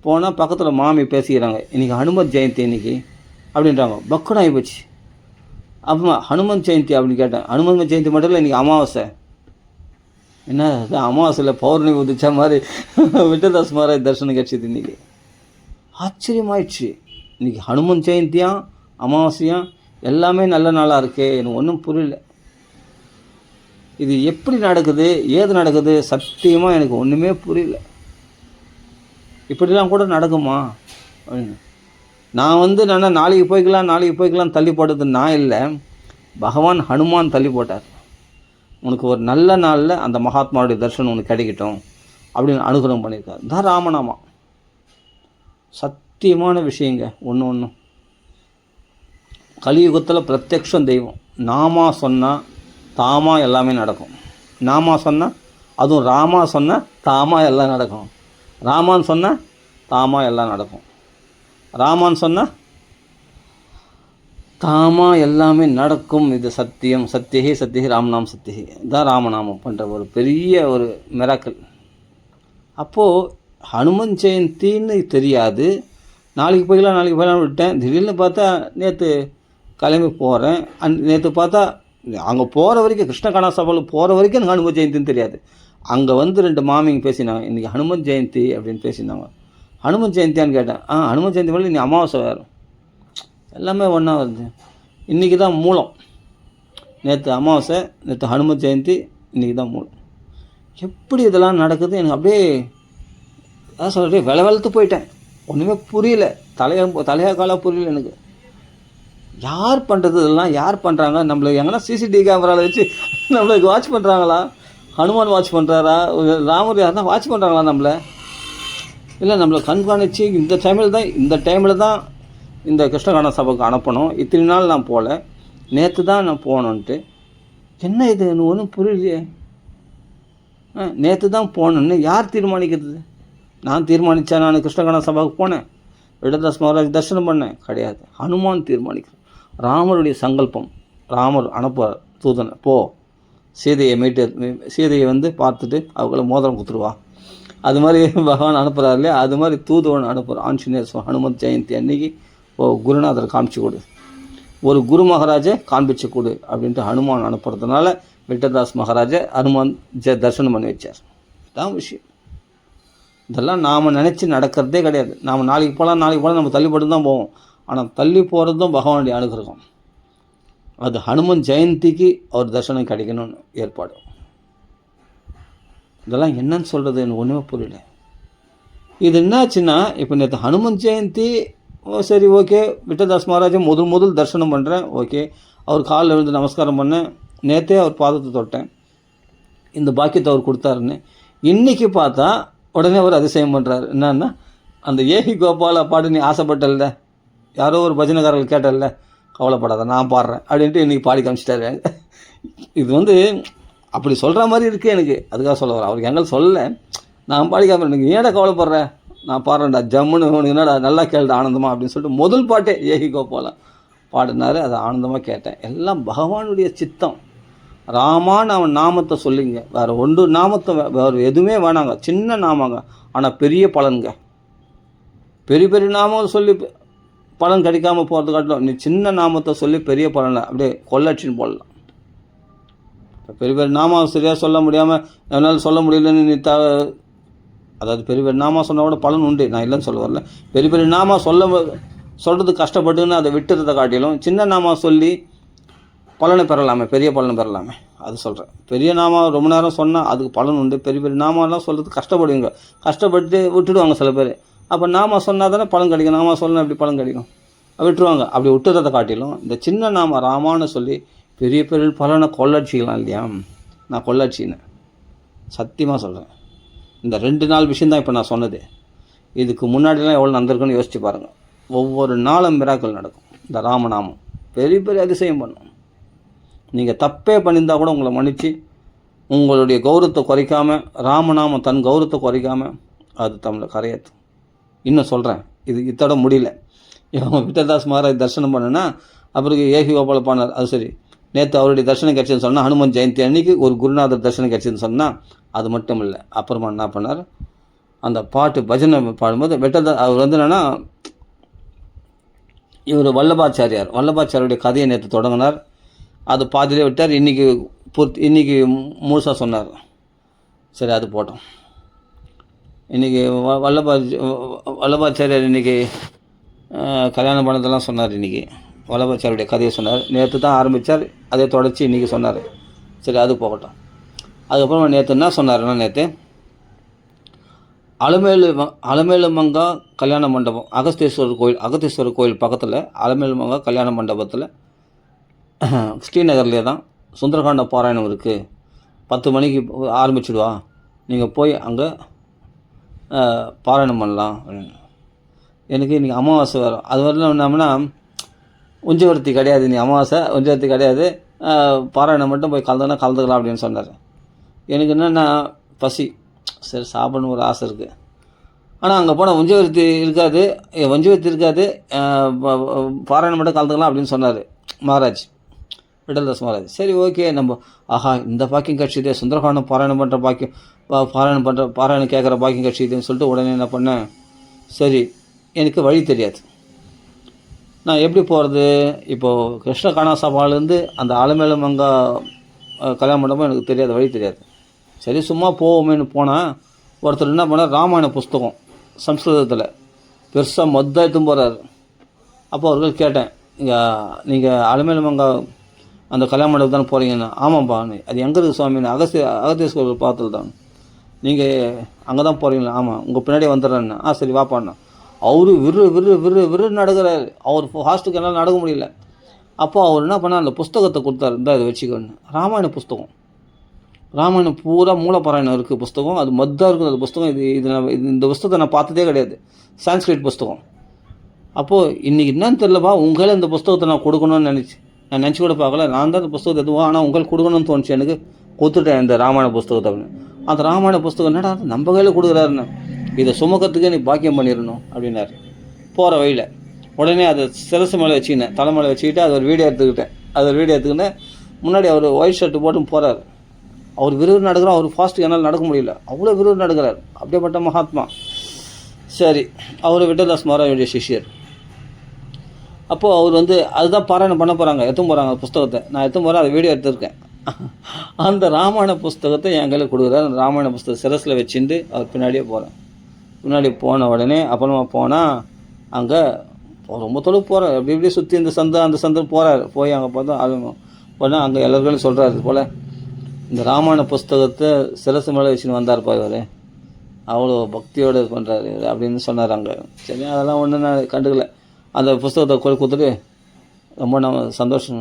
Speaker 1: போனால் பக்கத்தில் மாமி பேசிக்கிறாங்க, இன்றைக்கி ஹனுமன் ஜெயந்தி இன்றைக்கி அப்படின்றாங்க. பக்குன்னு ஆகி போச்சு. அப்போ ஹனுமன் ஜெயந்தி அப்படின்னு கேட்டேன். ஹனுமன் ஜெயந்தி மட்டும் இல்லை, இன்றைக்கி அமாவாசை. என்ன அமாவாசையில் பௌர்ணமி உதிச்ச மாதிரி விட்டதாஸ் மகாராஜ் தரிசனம் கிடச்சிது இன்றைக்கி. ஆச்சரியமாயிடுச்சு. இன்றைக்கி ஹனுமன் ஜெயந்தியாம் அமாவாசையாம் எல்லாமே நல்ல நாளாக இருக்கே, எனக்கு ஒன்றும் புரியல. இது எப்படி நடக்குது, ஏது நடக்குது, சத்தியமாக எனக்கு ஒன்றுமே புரியல. இப்படிலாம் கூட நடக்குமா அப்படின்னு நான் நாளைக்கு போய்க்கலாம் தள்ளி போட்டது நான் இல்லை, பகவான் ஹனுமான் தள்ளி போட்டார். உனக்கு ஒரு நல்ல நாளில் அந்த மகாத்மாவுடைய தரிசனம் உனக்கு கிடைக்கட்டும் அப்படின்னு அனுகிரகம் பண்ணியிருக்கார். தான் ராமநாமா. சத்தியமான விஷயங்க. ஒன்று கலியுகத்தில் பிரத்யக்ஷம் தெய்வம். நாமா சொன்னால் தாமா எல்லாமே நடக்கும். நாமா சொன்னால், அதுவும் ராமா சொன்னால் தாமா எல்லாம் நடக்கும். ராமான்னு சொன்னால் தாமா எல்லாம் நடக்கும். ராமான்னு சொன்னால் தாமா எல்லாமே நடக்கும். இது சத்தியம். சத்தியகி ராமநாம் சத்தியகி தான் ராமநாமம் பண்ணுற ஒரு பெரிய ஒரு மிராக்கிள். அப்போது ஹனுமன் ஜெயந்தின்னு தெரியாது. நாளைக்கு போய்க்கலாம் விட்டேன். திடீர்னு பார்த்தா நேற்று கிளம்பி போகிறேன். நேற்று பார்த்தா அங்கே போகிற வரைக்கும் கிருஷ்ணகானா சபையில் போகிற வரைக்கும் எனக்கு ஹனுமன் ஜெயந்தின்னு தெரியாது. அங்கே வந்து 2 மாமிங்க பேசினாங்க, இன்றைக்கி ஹனுமன் ஜெயந்தி அப்படின்னு பேசினாங்க. ஹனுமன் ஜெயந்தியான்னு கேட்டேன். ஹனுமன் ஜெயந்தி மேலே இன்னைக்கு அமாவாசை வேறு. எல்லாமே ஒன்றா வருது. இன்றைக்கி தான் மூலம். நேற்று அமாவாசை, நேற்று ஹனுமன் ஜெயந்தி, இன்றைக்கி தான் மூலம். எப்படி இதெல்லாம் நடக்குது எனக்கு அப்படியே அதான் சொல்கிறேன், வெளத்து போயிட்டேன். ஒன்றுமே புரியல. தலையா காலாக புரியல எனக்கு. யார் பண்ணுறது இதெல்லாம்? யார் பண்ணுறாங்க? நம்மளை எங்கன்னா சிசிடிவி கேமராவில் வச்சு நம்மளுக்கு வாட்ச் பண்ணுறாங்களா? ஹனுமான் வாட்ச் பண்ணுறாரா? ராமர் யாருன்னா வாட்ச் பண்ணுறாங்களா நம்மளை? இல்லை நம்மளை கண்காணித்து இந்த டைமில் தான் இந்த கிருஷ்ணகான சபைக்கு அனுப்பணும். இத்தனை நாள் நான் போகல, நேற்று தான் நான் போகணுன்ட்டு. என்ன இது ஒன்றும் புரியலையே. நேற்று தான் போகணுன்னு யார் தீர்மானிக்கிறது? நான் தீர்மானித்தேன். நான் கிருஷ்ணகான சபாவுக்கு போனேன், விடதாஸ் மகாராஜ் தரிசனம் பண்ணேன்? கிடையாது. ஹனுமான் தீர்மானிக்கிறேன். ராமருடைய சங்கல்பம். ராமர் அனுப்புவார் தூதனை, போ சீதையை வந்து பார்த்துட்டு அவங்கள மோதிரம் கொடுத்துருவா. அது மாதிரி பகவான் அனுப்புகிறார் இல்லையா? அது மாதிரி தூதுவன் அனுப்புகிறார். ஆஞ்சநேயர் ஹனுமன் ஜெயந்தி அன்னைக்கு குருநாதரை காமிச்சு கொடு, ஒரு குரு மகாராஜை காண்பிச்சு கொடு அப்படின்ட்டு ஹனுமான் அனுப்புறதுனால விட்டதாஸ் மகாராஜை ஹனுமான் தரிசனம் பண்ணி வச்சார். தான் விஷயம். இதெல்லாம் நாம் நினச்சி நடக்கிறதே கிடையாது. நாம் நாளைக்கு போகலாம் நம்ம தள்ளிப்பட்டு தான் போவோம். ஆனால் தள்ளி போகிறதும் பகவானுடைய அனுகிரகம். அது ஹனுமன் ஜெயந்திக்கு அவர் தரிசனம் கிடைக்கணும்னு ஏற்பாடு. இதெல்லாம் என்னன்னு சொல்கிறது எனக்கு ஒன்றுமே புரியல. இது என்னாச்சுன்னா, இப்போ நேற்று ஹனுமன் ஜெயந்தி, சரி ஓகே, விட்டதாஸ் மகாராஜை முதல் தரிசனம் பண்ணுறேன், ஓகே. அவர் காலில் விழுந்து நமஸ்காரம் பண்ணேன். நேற்றே அவர் பாதத்தை தொட்டேன், இந்த பாக்கியத்தை அவர் கொடுத்தாருன்னு. இன்றைக்கி பார்த்தா உடனே அவர் அதிசயம் பண்ணுறாரு. என்னன்னா, அந்த ஏஹி கோபால பாடு நீ ஆசைப்பட்டல்ல, யாரோ ஒரு பஜனைக்காரர்கள் கேட்டல்ல, கவலைப்படாத நான் பாடுறேன் அப்படின்ட்டு இன்றைக்கி பாடி காமிச்சிட்டாரு. இது வந்து அப்படி சொல்கிற மாதிரி இருக்குது எனக்கு. அதுக்காக சொல்ல வரேன். அவருக்கு எங்களை சொல்லலை, நான் பாடி காமிக்கிறேன். நீங்கள் ஏடா கவலைப்படுறேன், நான் பாடுறேன்டா ஜம்முன்னு, உனக்கு என்னடா நல்லா கேளுடா ஆனந்தமாக அப்படின்னு சொல்லிட்டு முதல் பாட்டே ஏஹி கோபாலா பாடினார். அதை ஆனந்தமாக கேட்டேன். எல்லாம் பகவானுடைய சித்தம். ராமான்னு அவன் நாமத்தை சொல்லிங்க, வேறு நாமத்தை வேறு எதுவுமே வேணாங்க. சின்ன நாமாங்க, ஆனால் பெரிய பலனுங்க. பெரிய நாமம் சொல்லி பலன் கிடைக்காமல் போகிறது காட்டிலும் நீ சின்ன நாமத்தை சொல்லி பெரிய பலனை அப்படியே கொள்ளச்சின்னு போடலாம். பெரிய நாமம் சரியாக சொல்ல முடியாமல் என்னால் சொல்ல முடியலன்னு நீ அதாவது பெரிய நாமா சொன்னால் கூட பலன் உண்டு, நான் இல்லைன்னு சொல்ல வரல. பெரிய நாமா சொல்கிறது கஷ்டப்பட்டுன்னு அதை விட்டுறதை காட்டிலும் சின்ன நாமா சொல்லி பலனை பெறலாமே, பெரிய பலனை பெறலாமே, அது சொல்கிறேன். பெரிய நாமா ரொம்ப நேரம் சொன்னால் அதுக்கு பலன் உண்டு. பெரிய நாமாலாம் சொல்கிறது கஷ்டப்படுவீங்க, கஷ்டப்பட்டு விட்டுடுவாங்க சில பேர். அப்போ நாம சொன்னால் தானே பலன் கிடைக்கும், நாம சொன்னால் எப்படி பலன் கிடைக்கும்? விட்டுருவாங்க. அப்படி விட்டுறதை காட்டிலும் இந்த சின்ன நாம ராமான்னு சொல்லி பெரிய பலனை கொள்ளடிச்சிக்கலாம் இல்லையா? நான் கொள்ளடிச்சின்னு சத்தியமாக சொல்கிறேன். இந்த 2 நாள் விஷயந்தான் இப்போ நான் சொன்னது. இதுக்கு முன்னாடிலாம் எவ்வளோ நடந்திருக்குன்னு யோசிச்சு பாருங்கள். ஒவ்வொரு நாளும் மிராக்கள் நடக்கும். இந்த ராமநாமம் பெரிய அதிசயம் பண்ணும். நீங்கள் தப்பே பண்ணியிருந்தால் கூட உங்களை மன்னித்து உங்களுடைய கௌரவத்தை குறைக்காமல், ராமநாமம் தன் கௌரவத்தை குறைக்காமல் அது தமிழை கரையாது. இன்னும் சொல்கிறேன், இது இத்தோட முடியல. இவங்க விட்டல்தாஸ் மகாராஜ் தரிசனம் பண்ணுன்னா அப்புறம் ஏகி கோபால பாடினார். அது சரி, நேற்று அவருடைய தரிசனம் கிடச்சிதுன்னு சொன்னால் ஹனுமன் ஜெயந்தி அன்றைக்கி ஒரு குருநாதர் தரிசனம் கிடச்சிதுன்னு சொன்னால் அது மட்டும் இல்லை. அப்புறமா என்ன பண்ணார், அந்த பாட்டு பஜனை பாடும்போது விட்டல்தாஸ் அவர் வந்து என்னென்னா, இவர் வல்லபாச்சாரியுடைய கதையை நேற்று தொடங்கினார். அது பாதியிலே விட்டார். இன்றைக்கி முழுசாக சொன்னார். சரி, அது போட்டோம். இன்றைக்கி வல்லபாச்சாரியார் இன்றைக்கி கல்யாணம் பண்ணதெல்லாம் சொன்னார். இன்றைக்கி வல்லபாச்சாரியுடைய கதையை சொன்னார். நேற்று தான் ஆரம்பித்தார், அதே தொடர்ச்சி இன்றைக்கி சொன்னார். சரி, அது போகட்டும். அதுக்கப்புறமா நேற்று என்ன சொன்னார்னா, நேற்று அலமேலு மங்கா கல்யாண மண்டபம், அகஸ்தீஸ்வரர் கோயில் பக்கத்தில் அலமேலு மங்கா கல்யாண மண்டபத்தில் ஸ்ரீநகர்லேயே தான் சுந்தரகாண்ட பாராயணம் இருக்குது. 10 மணிக்கு ஆரம்பிச்சுடுவா, நீங்கள் போய் அங்கே பாராயணம் பண்ணலாம். எனக்கு இன்றைக்கி அமாவாசை வரும். அது வரலாம் என்னம்னா உஞ்சவர்த்தி கிடையாது, நீ அமாவாசை உஞ்சவர்த்தி கிடையாது, பாராயணம் மட்டும் போய் கலந்துக்கலாம் அப்படின்னு சொன்னார். எனக்கு என்னென்னா பசி, சரி சாப்பிடணும் ஒரு ஆசை இருக்குது. ஆனால் அங்கே போனால் வஞ்சவர்த்தி இருக்காது, பாராயணம் மட்டும் கலந்துக்கலாம் அப்படின்னு சொன்னார் மகாராஜ், விட்டல்தாஸ் மகாராஜ். சரி, ஓகே, நம்ம ஆஹா இந்த பாக்கியம் கட்சிதே, சுந்தரகாண்டம் பாராயணம் பண்ணுற பாக்கியம், பாராயணம் கேட்குற பாக்கியம் கட்சிதுன்னு சொல்லிட்டு உடனே என்ன பண்ணேன், சரி எனக்கு வழி தெரியாது, நான் எப்படி போகிறது. இப்போது கிருஷ்ண காணாசபாலேருந்து அந்த அலமேலு மங்கா கல்யாண மண்டபம் எனக்கு தெரியாது, வழி தெரியாது. சரி, சும்மா போவோமேன்னு போனால் ஒருத்தர் என்ன பண்ணார், ராமாயண புஸ்தகம் சம்ஸ்கிருதத்தில் பெருசாக மொத்தம் போகிறார். அப்போ அவர்கள் கேட்டேன், நீங்கள் அலமேலு மங்கா அந்த கல்யாண மண்டபம் தானே போகிறீங்கன்னு. ஆமாம்ப்பா, அது எங்கே இருக்குது சுவாமின்னு, அகஸ்தீஸ்வரர் பாத்தில் தான். நீங்கள் அங்கே தான் போகிறீங்களா? ஆமாம், உங்கள் பின்னாடியே வந்துடுறேன்னு. சரி வாப்பாண்ணா. அவரு விரு நடக்கிறார். அவர் ஹாஸ்டலுக்கு என்னால் நடக்க முடியல. அப்போ அவர் என்ன பண்ணார், அந்த புஸ்தகத்தை கொடுத்தாரு, இருந்தால் இதை வச்சுக்கோன்னு. ராமாயண புஸ்தகம், ராமாயணம் பூரா மூலப்பாராயணம் இருக்குது புஸ்தகம், அது மொத்தம் இருக்குது அந்த புஸ்தகம். இந்த புஸ்தகத்தை நான் பார்த்ததே கிடையாது, சான்ஸ்கிரிட் புஸ்தகம். அப்போது இன்றைக்கி என்னன்னு தெரியலப்பா, உங்களே இந்த புஸ்தகத்தை நான் கொடுக்கணும்னு நான் நினச்சி கூட பார்க்கல. நான் தான் இந்த புஸ்தகத்தை எதுவும், ஆனால் உங்களுக்கு கொடுக்கணும்னு தோணுச்சு, எனக்கு கொடுத்துட்டேன் இந்த ராமாயண புஸ்தகத்தை அப்படின்னு. அந்த ராமாயண புஸ்தகம் என்னடா நம்ம கையில் கொடுக்குறாருன்னு, இதை சுமக்கிறதுக்கே நீ பாக்கியம் பண்ணிடணும் அப்படின்னாரு. போகிற வழியில் உடனே அதை சிரசு மேலே வச்சுக்கினேன், தலைமையில வச்சுக்கிட்டு அது ஒரு வீடியோ எடுத்துக்கிட்டேன். முன்னாடி அவர் ஒயிட் ஷர்ட்டு போட்டும் போகிறார். அவர் விறுவிறு நடக்கிறார், அவர் ஃபாஸ்ட்டு என்னால் நடக்க முடியல, அவ்வளோ விறுவிறு நடக்கிறார், அப்படியேப்பட்ட மகாத்மா. சரி, அவர் விட்டல்தாஸ் மகாராஜுடைய சிஷ்யர். அப்போது அவர் வந்து அதுதான் பாராயணம் பண்ண போகிறாங்க, போகிறாங்க புஸ்தகத்தை. நான் போகிறேன், அதை வீடியோ எடுத்துருக்கேன். அந்த ராமாயண புஸ்தகத்தை என் கையில் கொடுக்குறாரு. அந்த ராமாயண புஸ்தகம் சிரஸில் வச்சுட்டு அவர் பின்னாடியே போகிறேன். பின்னாடி போன உடனே அப்புறமா போனால் அங்கே ரொம்ப தொலைவு போகிறார், இப்படி சுற்றி அந்த சந்தை போகிறார். போய் அங்கே பார்த்தா அது உடனே அங்கே எல்லாருக்கும் சொல்கிறாரு, இது போல் இந்த ராமாயண புஸ்தகத்தை சிரசு மேலே வச்சுன்னு வந்தார்ப்பா இவர், அவ்வளோ பக்தியோடு இது பண்ணுறாரு அப்படின்னு சொன்னார் அங்கே. சரி, அதெல்லாம் ஒன்றும் நான் கண்டுக்கல. அந்த புஸ்தகத்தை கொடுத்துட்டு ரொம்ப நம்ம சந்தோஷம்,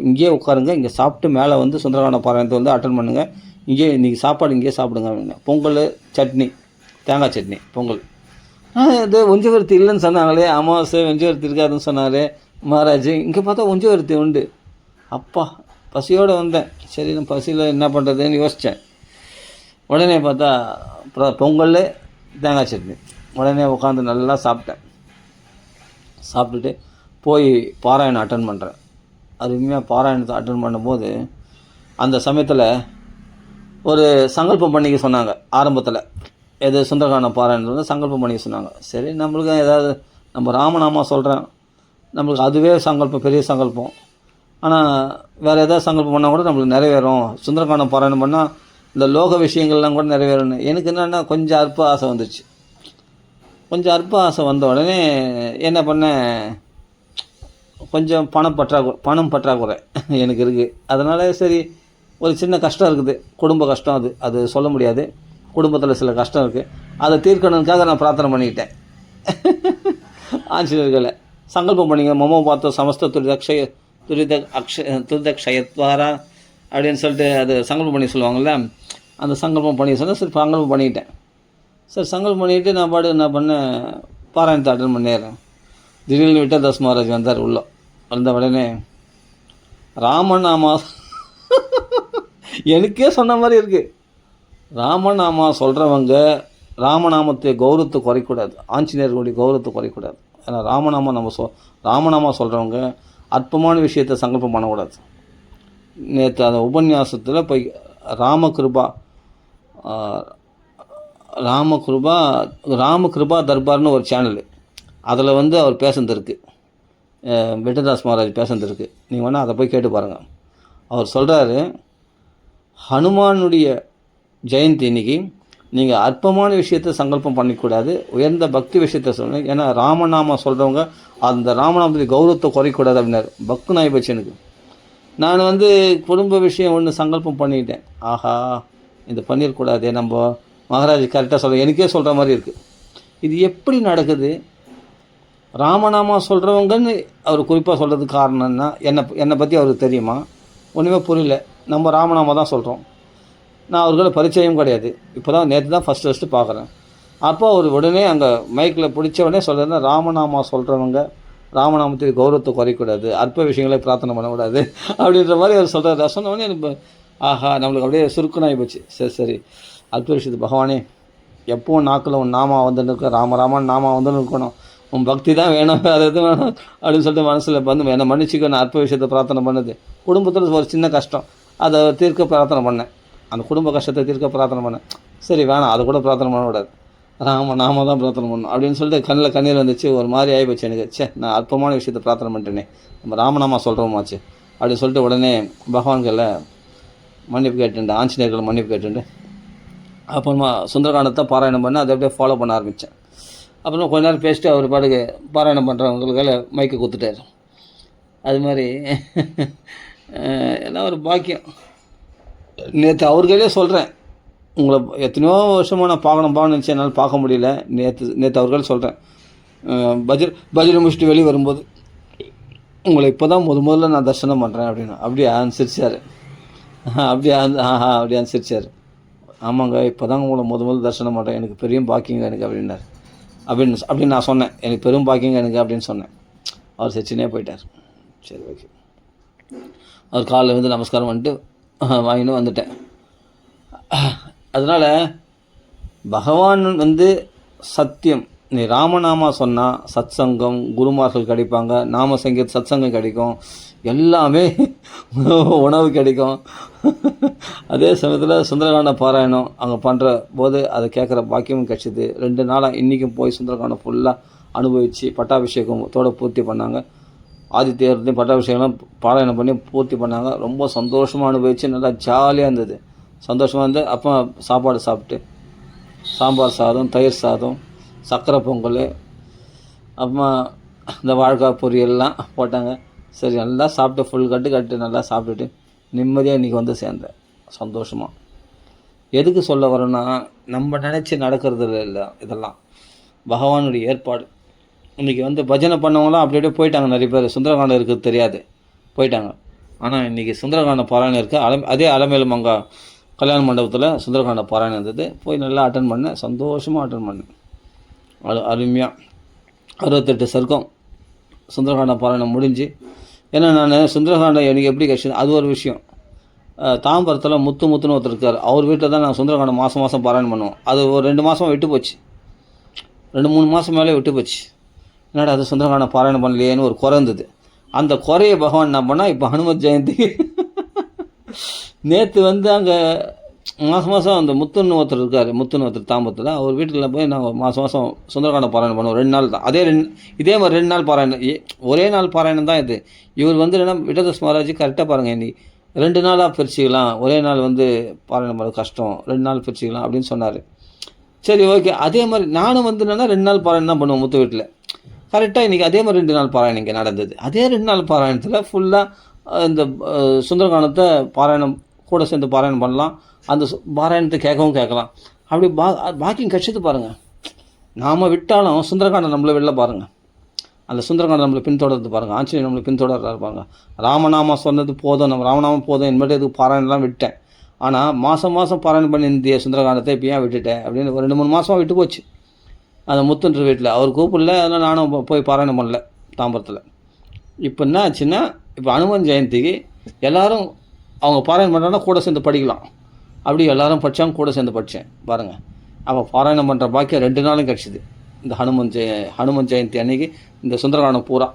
Speaker 1: இங்கேயே உட்காருங்க, இங்கே சாப்பிட்டு மேலே வந்து சுந்தரகாண்ட பாராயணத்தை வந்து அட்டன் பண்ணுங்கள், இங்கேயே இன்றைக்கி சாப்பாடு இங்கேயே சாப்பிடுங்க அப்படின்னு. பொங்கல் சட்னி, தேங்காய் சட்னி, பொங்கல். இது ஒஞ்சவர்த்தி இல்லைன்னு சொன்னாங்களே, அமாவாசை ஒஞ்சவர்த்தி இருக்காதுன்னு சொன்னார் மகாராஜ். இங்கே பார்த்தா ஒஞ்சவர்த்தி உண்டு. அப்பா, பசியோடு வந்தேன். சரி, நான் பசியில் என்ன பண்ணுறதுன்னு யோசித்தேன். உடனே பார்த்தா பொங்கல் தேங்காய் சட்னி. உடனே உட்காந்து நல்லா சாப்பிட்டுட்டு போய் பாராயணம் அட்டன் பண்ணுறேன். அருமையாக பாராயணத்தை அட்டன் பண்ணும்போது அந்த சமயத்தில் ஒரு சங்கல்பம் பண்ணிக்க சொன்னாங்க. ஆரம்பத்தில் எது சுந்தரகாண்ட பாராயணத்தில் வந்து சங்கல்பம் பண்ணிக்க சொன்னாங்க. சரி, நம்மளுக்கு ஏதாவது நம்ம ராமநாமா சொல்கிறேன், நம்மளுக்கு அதுவே சங்கல்பம், பெரிய சங்கல்பம். ஆனால் வேறு ஏதாவது சங்கல்பம் பண்ணால் கூட நம்மளுக்கு நிறைவேறும். சுந்தரகாண்டம் பாராயணம் பண்ணால் இந்த லோக விஷயங்கள்லாம் கூட நிறைவேறணும். எனக்கு என்னென்னா கொஞ்சம் அற்ப ஆசை வந்துச்சு. கொஞ்சம் அற்ப ஆசை வந்த உடனே என்ன பண்ணேன், கொஞ்சம் பணம் பற்றாக்குறை எனக்கு இருக்குது. அதனால் சரி, ஒரு சின்ன கஷ்டம் இருக்குது, குடும்ப கஷ்டம். அது சொல்ல முடியாது, குடும்பத்தில் சில கஷ்டம் இருக்குது, அதை தீர்க்கணுக்காக நான் பிரார்த்தனை பண்ணிக்கிட்டேன். ஆஞ்சநேயர்களை சங்கல்பம் பண்ணிங்க, மமோ பார்த்தோம் சமஸ்த துரிதக்ஷயத்வாரா அப்படின்னு சொல்லிட்டு அது சங்கல்பம் பண்ணி சொல்லுவாங்கள்ல, அந்த சங்கல்பம் பண்ணி சொன்னால் சரி சங்கல்பம் பண்ணிக்கிட்டேன். சரி, சங்கல்பம் பண்ணிவிட்டு நான் பாடு என்ன பண்ணேன், பாராயணத்தை அட்டன் பண்ணிடுறேன். திடீர்னு விட்டல்தாஸ் மகாராஜ் வந்தார். வந்த உடனே ராமநாமா எனக்கே சொன்ன மாதிரி இருக்குது. ராமநாமா சொல்கிறவங்க ராமநாமத்தை கௌரவத்தை குறைக்கூடாது, ஆஞ்சநேயர்களுடைய கௌரவத்தை குறைக்கூடாது. ஏன்னா ராமநாமா சொல்கிறவங்க அற்பமான விஷயத்தை சங்கல்பம் பண்ணக்கூடாது. நேற்று அந்த உபன்யாசத்தில் போய் ராமகிருபா தர்பார்னு ஒரு சேனலு, அதில் வந்து அவர் பேசுனது விட்டதாஸ் மகாராஜ் பேசுனது நீங்கள் வேணால் அதை போய் கேட்டு பாருங்கள். அவர் சொல்கிறாரு, ஹனுமானுடைய ஜெயந்தி இன்னைக்கு நீங்கள் அற்பமான விஷயத்தை சங்கல்பம் பண்ணிக்கூடாது, உயர்ந்த பக்தி விஷயத்தை சொல்லணும். ஏன்னா ராமநாமம் சொல்கிறவங்க அந்த ராமநாமத்துடைய கௌரவத்தை குறைக்கூடாது அப்படின்னாரு. பக்து நாய் போச்சு எனக்கு. நான் வந்து குடும்ப விஷயம் ஒன்று சங்கல்பம் பண்ணிக்கிட்டேன். ஆஹா, இது பண்ணிடக்கூடாது, நம்ம மகாராஜ் கரெக்டாக சொல்ல எனக்கே சொல்கிற மாதிரி இருக்குது. இது எப்படி நடக்குது? ராமநாமா சொல்கிறவங்கன்னு அவர் குறிப்பாக சொல்கிறதுக்கு காரணம்னா என்னை பற்றி அவருக்கு தெரியுமா? ஒன்றுமே புரியல. நம்ம ராமநாமா தான் சொல்கிறோம். நான் அவர்களை பரிச்சயம் கிடையாது. இப்போ தான் நேற்று தான் ஃபஸ்ட்டு பார்க்குறேன். அப்போ அவர் உடனே அங்கே மைக்கில் பிடிச்ச உடனே சொல்கிறதுனா, ராமநாமா சொல்கிறவங்க ராமநாமத்துக்கு கௌரவத்தை குறைக்கூடாது, அற்ப விஷயங்களை பிரார்த்தனை பண்ணக்கூடாது அப்படின்ற மாதிரி அவர் சொல்கிறார். சொன்ன உடனே எனக்கு ஆஹா, நம்மளுக்கு அப்படியே சுருக்குனாகி போச்சு. சரி, அற்ப விஷயத்து பகவானே, எப்போவும் நாக்கில் உன் நாமா வந்து நிற்க, ராமராமான் நாமா வந்து இருக்கணும், உன் பக்தி தான் வேணும், அது எது வேணும் அப்படின்னு சொல்லிட்டு மனசில் வந்து என்னை மன்னிச்சிக்க, நான் அற்ப விஷயத்தை பிரார்த்தனை பண்ணுது. குடும்பத்தில் ஒரு சின்ன கஷ்டம், அதை தீர்க்க பிரார்த்தனை பண்ணேன். அந்த குடும்ப கஷ்டத்தை தீர்க்க பிரார்த்தனை பண்ணேன். சரி வேணாம், அதை கூட பிரார்த்தனை பண்ணக்கூடாது, நாம தான் பிரார்த்தனை பண்ணணும் அப்படின்னு சொல்லிட்டு கண்ணில் கண்ணீர் வந்துச்சு. ஒரு மாதிரி ஆகிப்போச்சு எனக்கு. நான் அற்பமான விஷயத்தை பிரார்த்தனை பண்ணிட்டேனே, நம்ம ராமநாமா சொல்கிறோமாச்சு அப்படின்னு சொல்லிட்டு உடனே பகவான்களை மன்னிப்பு கேட்டுண்டு, ஆஞ்சநேயர்களை மன்னிப்பு கேட்டுண்டு அப்புறமா சுந்தரகாண்டத்தை பாராயணம் பண்ணி அதை அப்படியே ஃபாலோ பண்ண ஆரம்பித்தேன். அப்புறம் கொஞ்ச நேரம் பேசிட்டு அவர் பாட்டுக்கு பாராயணம் பண்ணுறவங்களுக்கு மைக்கை கொடுத்துட்டார். அது மாதிரி எல்லாம் ஒரு பாக்கியம். நேற்று அவர்களே சொல்கிறேன், உங்களை எத்தனையோ வருஷமாக நான் பார்க்கணும்னு நினச்சி என்னால் பார்க்க முடியல. நேற்று அவர்களே சொல்கிறேன், பஜ்ரை முடிச்சுட்டு வெளியே வரும்போது உங்களை இப்போ தான் முதல்ல நான் தரிசனம் பண்ணுறேன் அப்படின்னு. அப்படியே அனுசரிச்சார். அப்படியே அனுசரிச்சார். ஆமாங்க, இப்போ தான் உங்களை முதல்ல தரிசனம் பண்ணுறேன், எனக்கு பெரிய பாக்கியங்க எனக்கு அப்படின்னார். அப்படின்னு நான் சொன்னேன், எனக்கு பெரும் பாக்கியங்க எனக்கு அப்படின்னு சொன்னேன். அவர் சிரிச்சுனே போயிட்டார். சரி, ஓகே. அவர் காலில் வந்து நமஸ்காரம் பண்ணிட்டு வாங்கின்னு வந்துட்டேன். அதனால் பகவான் வந்து சத்தியம். நீ ராமநாமா சொன்னால் சத்சங்கம், குருமார்கள் கிடைப்பாங்க, நாம சங்கீத் சத்சங்கம் கிடைக்கும், எல்லாமே உணவு கிடைக்கும். அதே சமயத்தில் சுந்தரகாண்ட பாராயணம் அங்கே பண்ணுற போது அதை கேட்குற பாக்கியமும் கிடச்சிது. 2 நாளாக இன்றைக்கும் போய் சுந்தரகாண்டம் ஃபுல்லாக அனுபவித்து பட்டாபிஷேகத்தோடு பூர்த்தி பண்ணாங்க. ஆதித்யர்லையும் பட்டாபிஷேகம்லாம் பாராயணம் பண்ணி பூர்த்தி பண்ணாங்க. ரொம்ப சந்தோஷமாக அனுபவித்து நல்லா ஜாலியாக இருந்தது, சந்தோஷமாக இருந்து. அப்போ சாப்பாடு சாப்பிட்டு சாம்பார் சாதம், தயிர் சாதம், சக்கரை பொங்கல், அப்புறமா இந்த வாழைக்காய் பொரியல்லாம் போட்டாங்க. சரி, நல்லா சாப்பிட்டு ஃபுல் கட்டு நல்லா சாப்பிட்டுட்டு நிம்மதியாக இன்றைக்கி வந்து சேர்ந்தேன் சந்தோஷமாக. எதுக்கு சொல்ல வரோன்னா, நம்ம நினச்சி நடக்கிறது இல்லை, இதெல்லாம் பகவானுடைய ஏற்பாடு. இன்றைக்கி வந்து பஜனை பண்ணவங்களாம் அப்படியே போயிட்டாங்க. நிறைய பேர் சுந்தரகாண்டம் இருக்கிறது தெரியாது போயிட்டாங்க. ஆனால் இன்றைக்கி சுந்தரகாண்ட பாராயணம் இருக்குது. அதே அலமேலுமங்கா கல்யாண மண்டபத்தில் சுந்தரகாண்ட பாராயணம் இருந்தது. போய் நல்லா அட்டன் பண்ணேன், சந்தோஷமாக அட்டன் பண்ணேன். அருமையாக 68 சர்க்கம் சுந்தரகாண்ட பாராயணம் முடிஞ்சு. ஏன்னா நான் சுந்தரகாண்டம் எனக்கு எப்படி கிடச்சிது அது ஒரு விஷயம். தாம்பரத்தில் முத்துன்னு ஒருத்தர் இருக்கார், அவர் வீட்டில் தான் நான் சுந்தரகாண்டம் மாதம் பாராயணம் பண்ணுவோம். அது ஒரு 2 மாதம் விட்டு போச்சு, 2-3 மாதம் மேலே விட்டு போச்சு. என்னடா அது சுந்தரகாண்டம் பாராயணம் பண்ணலையேன்னு ஒரு குறை இருந்தது. அந்த குறையை பகவான் என்ன பண்ணால், இப்போ ஹனுமத் ஜெயந்தி நேற்று வந்து அங்கே மாதம் அந்த முத்துன்னு ஒருத்தர் தாம்பரத்தில், அவர் வீட்டில் போய் நாங்கள் மாதம் சுந்தரகாண்டம் பாராயணம் பண்ணுவோம். 2 நாள் தான். இதே மாதிரி 2 நாள் பாராயணம், ஒரே நாள் பாராயணம் தான் இது. இவர் வந்து என்ன விட்டதாஸ் மகாராஜ் கரெக்டாக பாருங்கள், இன்னைக்கு 2 நாளாக பிரிச்சுக்கலாம், ஒரே நாள் வந்து பாராயணம் பண்ண கஷ்டம், 2 நாள் பிரிச்சுக்கலாம் அப்படின்னு சொன்னார். சரி, ஓகே. அதே மாதிரி நானும் வந்து என்னென்னா 2 நாள் பாராயணம் தான் பண்ணுவோம் முத்து வீட்டில். கரெக்டாக இன்றைக்கி அதே மாதிரி 2 நாள் பாராயணம் இங்கே நடந்தது. அதே 2 நாள் பாராயணத்தில் ஃபுல்லாக இந்த சுந்தரகாண்டத்தை பாராயணம் கூட சேர்ந்து பாராயணம் பண்ணலாம், அந்த பாராயணத்தை கேட்கலாம். அப்படி பாக்கியம் கட்சித்து பாருங்கள். நாம் விட்டாலும் சுந்தரகாண்டம் நம்மளை வெளில பாருங்கள், அந்த சுந்தரகாண்டம் நம்மளை பின்தொடர்ந்து பாருங்கள், ஆஞ்சநேயர் நம்மளை பின்தொடர்றாரு பாருங்கள். ராமநாமா சொன்னது போதும், நம்ம ராமநாமம் போதும், இனிமேட்டு இதுக்கு பாராயணம்லாம் விட்டேன். ஆனால் மாதம் பாராயணம் பண்ணி இந்திய சுந்தரகாண்டத்தை இப்போ ஏன் விட்டுட்டேன் அப்படின்னு ஒரு 2-3 மாதமாக விட்டு போச்சு. அந்த முத்துன்ற வீட்டில் அவர் கூப்பிடல, அதனால் நானும் போய் பாராயணம் பண்ணல தாம்பரத்தில். இப்போ என்ன ஆச்சுன்னா, இப்போ ஹனுமன் ஜெயந்திக்கு எல்லோரும் அவங்க பாராயணம் பண்ணுறாங்கன்னா கூட சேர்ந்து படிக்கலாம். அப்படி எல்லோரும் படித்தாங்க, கூட சேர்ந்து படித்தேன் பாருங்கள். அப்போ பாராயணம் பண்ணுற பாக்கியம் 2 நாளும் கிடச்சிது. இந்த ஹனுமன் ஜெயந்தி அன்னைக்கு இந்த சுந்தரகாண்டம் பூரா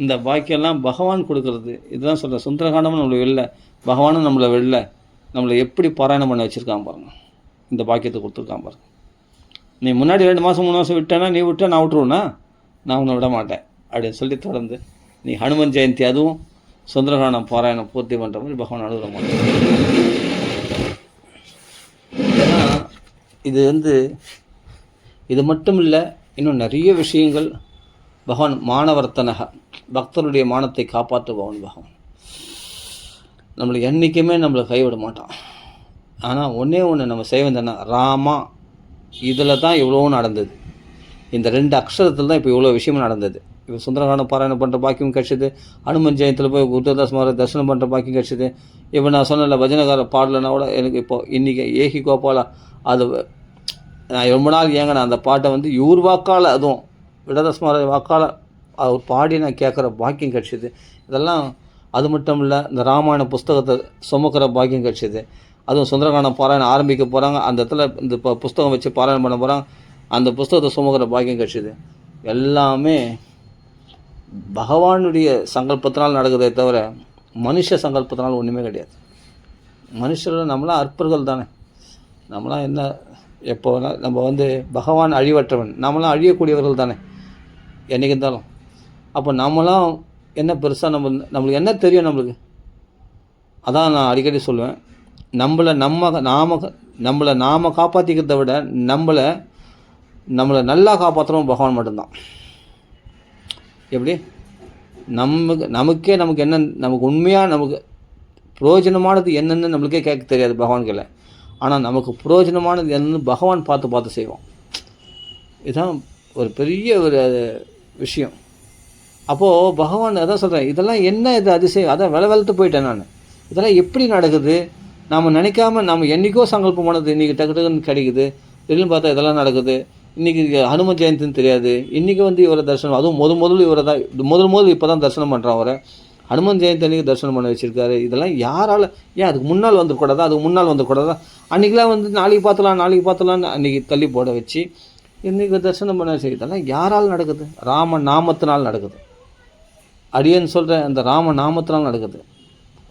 Speaker 1: இந்த பாக்கியெல்லாம் பகவான் கொடுக்குறது. இதுதான் சொல்கிறேன், சுந்தரகாண்டமும் நம்மளை வெளில, பகவானும் நம்மளை வெளில, நம்மளை எப்படி பாராயணம் பண்ண வச்சுருக்கான் பாருங்கள். இந்த பாக்கியத்தை கொடுத்துருக்கான் பாருங்கள். நீ முன்னாடி 2 மாதம் 3 மாதம் விட்டேன்னா, நீ விட்டா நான் விட்டுருவேன்னா, நான் உன்னை விட மாட்டேன் அப்படின்னு சொல்லி தொடர்ந்து நீ ஹனுமன் ஜெயந்தி அதுவும் சுந்தரகாண்டம் பாராயணம் பூர்த்தி பண்ணுற மாதிரி பகவான் அனுகிற மாட்டேன். ஏன்னா இது மட்டும் இல்லை, இன்னும் நிறைய விஷயங்கள். பகவான் மானவர்த்தனக, பக்தருடைய மானத்தை காப்பாற்றுபவன் பகவான். நம்மளை என்றைக்குமே நம்மளை கைவிட மாட்டான். ஆனால் ஒன்றே நம்ம செய்ய வேண்டியதுன்னா, ராமா, இதில் தான் இவ்வளோ நடந்தது. இந்த 2 அக்ஷரத்தில் தான் இப்போ இவ்வளோ விஷயமும் நடந்தது. இப்போ சுந்தரகாண்டம் பாராயணம் பண்ணுற பாக்கியம் கிடச்சிது. ஹனுமன் ஜெயந்தியில் போய் குருதாஸ் மகாராஜ் தரிசனம் பண்ணுற பாக்கியம் கிடச்சிது. இப்போ நான் சொன்னல பஜனைக்கார பாடலைன்னா கூட எனக்கு இப்போது இன்றைக்கி ஏகி கோபாலா அது நான் ரொம்ப நாள் ஏங்கினேன். அந்த பாட்டை இவர் வாக்கால், அதுவும் விடதாஸ் மகாராஜ் வாக்கால் அவர் பாடி நான் கேட்குற பாக்கியம் கிடச்சிது. இதெல்லாம் அது மட்டும் இல்லை, இந்த ராமாயண புஸ்தகத்தை சுமக்கிற பாக்கியம் கிடச்சிது. அதுவும் சுந்தரகாண்டம் பாராயணம் ஆரம்பிக்க போகிறாங்க, அந்த இடத்துல இந்த புஸ்தகம் வச்சு பாராயணம் பண்ண போகிறாங்க, அந்த புஸ்தகத்தை சுமக்கிற பாக்கியம் கிடச்சிது. எல்லாமே பகவானுடைய சங்கல்பத்தினால் நடக்குதே தவிர மனுஷ சங்கல்பத்தினால் ஒன்றுமே கிடையாது. மனுஷர்கள் நம்மளாம் அற்பர்கள் தானே. நம்மளாம் என்ன, எப்போ நம்ம பகவான் அழிவற்றவன், நம்மளாம் அழியக்கூடியவர்கள் தானே என்றைக்கு இருந்தாலும். அப்போ நம்மளாம் என்ன பெருசாக நம்மளுக்கு என்ன தெரியும் நம்மளுக்கு? அதான் நான் அடிக்கடி சொல்லுவேன், நம்மளை நாம் காப்பாற்றிக்கிறத விட நம்மளை நல்லா காப்பாற்றுறோம் பகவான் மட்டும்தான். எப்படி நமக்கு என்ன, நமக்கு உண்மையாக நமக்கு பிரயோஜனமானது என்னென்னு நம்மளுக்கே கேட்க தெரியாது பகவான்களை. ஆனால் நமக்கு பிரயோஜனமானது என்னன்னு பகவான் பார்த்து செய்வோம். இதுதான் ஒரு பெரிய ஒரு விஷயம். அப்போது பகவான் அதான் சொல்கிறேன், இதெல்லாம் என்ன இது அதிசயம், அதான் வெளுத்து போயிட்டேன் நான். இதெல்லாம் எப்படி நடக்குது? நாம் நினைக்காம நம்ம என்றைக்கோ சங்கல்பம் பண்ணது இன்றைக்கி டக்குன்னு கிடைக்குது. திடீர்னு பார்த்தா இதெல்லாம் நடக்குது. இன்றைக்கி ஹனுமன் ஜெயந்தின்னு தெரியாது, இன்றைக்கி இவரை தரிசனம், அதுவும் முதல் இவரை தான் முதல் இப்போ தான் தரிசனம் பண்ணுறான். அவரை ஹனுமன் ஜெயந்தி அன்றைக்கி தரிசனம் பண்ண வச்சுருக்காரு. இதெல்லாம் யாரால், ஏன் அதுக்கு முன்னால் வந்துக்கூடாதா? அன்றைக்கெலாம் நாளைக்கு பார்த்தலான்னு அன்றைக்கி தள்ளி போட வச்சு இன்றைக்கி தரிசனம் பண்ண வச்சு. இதெல்லாம் யாரால் நடக்குது? ராம நாமத்தினால் நடக்குது. அடியேன்னு சொல்கிறேன், அந்த ராம நாமத்தினால் நடக்குது.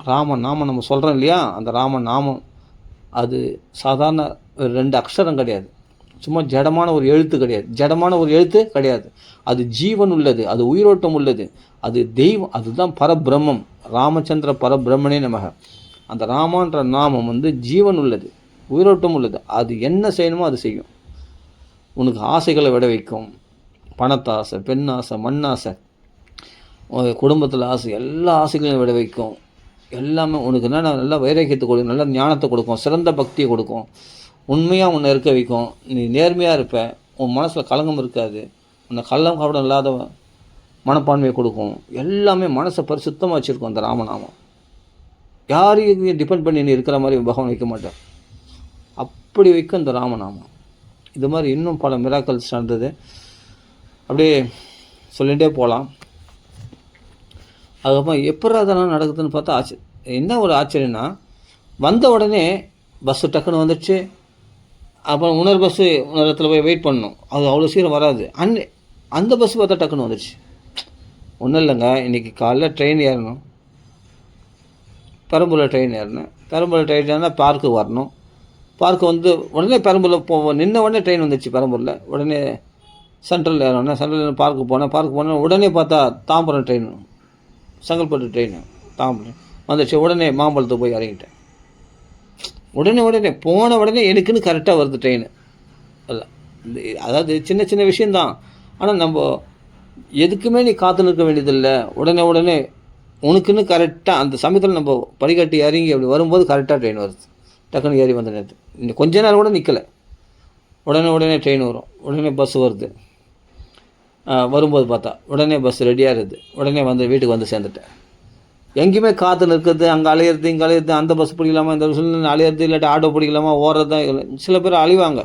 Speaker 1: ராம நாமம் நம்ம சொல்கிறோம் இல்லையா, அந்த ராம நாமம் அது சாதாரண 2 அக்ஷரம் கிடையாது, சும்மா ஜடமான ஒரு எழுத்து கிடையாது. அது ஜீவன் உள்ளது, அது உயிரோட்டம் உள்ளது, அது தெய்வம், அதுதான் பரபிரம்மம். ராமச்சந்திர பரபிரம்மனே நமக. அந்த ராமன்ற நாமம் ஜீவன் உள்ளது, உயிரோட்டம் உள்ளது. அது என்ன செய்யணுமோ அது செய்யும். உனக்கு ஆசைகளை விட வைக்கும். பணத்தாசை, பெண்ணாசை, மண்ணாசை, குடும்பத்தில் ஆசை, எல்லா ஆசைகளையும் விட வைக்கும். எல்லாமே உனக்கு என்ன, நல்லா வைராக்கியத்தை கொடுக்கும், நல்ல ஞானத்தை கொடுக்கும், சிறந்த பக்தியை கொடுக்கும், உண்மையாக உன்னை இருக்க வைக்கும். நீ நேர்மையாக இருப்ப, உன் மனசில் கலங்கம் இருக்காது, உன்னை கள்ளம் இல்லாத மனப்பான்மையை கொடுக்கும். எல்லாமே மனசை பரிசுத்தமாக வச்சுருக்கும் அந்த ராமநாமம். யாரையும் டிபெண்ட் பண்ணி நீ இருக்கிற மாதிரி பகவான் வைக்க மாட்டார். அப்படி வைக்கும் இந்த ராமநாமம். இது மாதிரி இன்னும் பல மிராக்கல்ஸ் நடந்தது. அப்படியே சொல்லிகிட்டே போகலாம். அதுக்கப்புறம் எப்படி அதெல்லாம் நடக்குதுன்னு பார்த்தா என்ன ஒரு ஆச்சரியன்னா, வந்த உடனே பஸ்ஸு டக்குன்னு வந்துடுச்சு. அப்புறம் இன்னொரு இடத்துல போய் வெயிட் பண்ணணும், அது அவ்வளோ சீக்கிரம் வராது. அந்த பஸ்ஸு பார்த்தா டக்குன்னு வந்துடுச்சு. ஒன்றும் இல்லைங்க, இன்றைக்கி காலைல ட்ரெயின் ஏறணும், பெரம்பூரில் ட்ரெயின் ஏறினா பார்க்குக்கு வரணும். பார்க்கு உடனே பெரம்பூரில் நின்ன உடனே ட்ரெயின் வந்துடுச்சு பெரம்பூரில். உடனே சென்ட்ரல் ஏறணும், சென்ட்ரல் பார்க்கு போனேன். உடனே பார்த்தா தாம்பரம் ட்ரெயின், செங்கல்பட்டு ட்ரெயின் தாம்பரம் வந்துடுச்சு. உடனே மாம்பழத்துக்கு போய் இறங்கிட்டேன். உடனே போன உடனே எனக்குன்னு கரெக்டாக வருது ட்ரெயின். அதாவது சின்ன சின்ன விஷயந்தான், ஆனால் நம்ம எதுக்குமே நீ காத்து நிற்க வேண்டியதில்லை. உடனே உனக்குன்னு கரெக்டாக அந்த சமயத்தில் நம்ம படிக்கட்டு இறங்கி அப்படி வரும்போது கரெக்டாக ட்ரெயின் வருது. டக்குன்னு ஏறி வந்த நேரத்து இன்னும் கொஞ்ச நேரம் கூட நிற்கலை. உடனே ட்ரெயின் வரும், உடனே பஸ் வருது. வரும்போது பார்த்தா உடனே பஸ் ரெடியாக இருக்குது. உடனே வீட்டுக்கு சேர்ந்துட்டேன். எங்கேயுமே காற்று நிற்கிறது, அங்கே அலையிறது, இங்கே அலையிறது, அந்த பஸ் பிடிக்கலாமா, இந்த பஸ்ஸில் அலையிறது, இல்லாட்டி ஆட்டோ பிடிக்கலாமா, ஓடுறது தான். சில பேர் அழிவாங்க.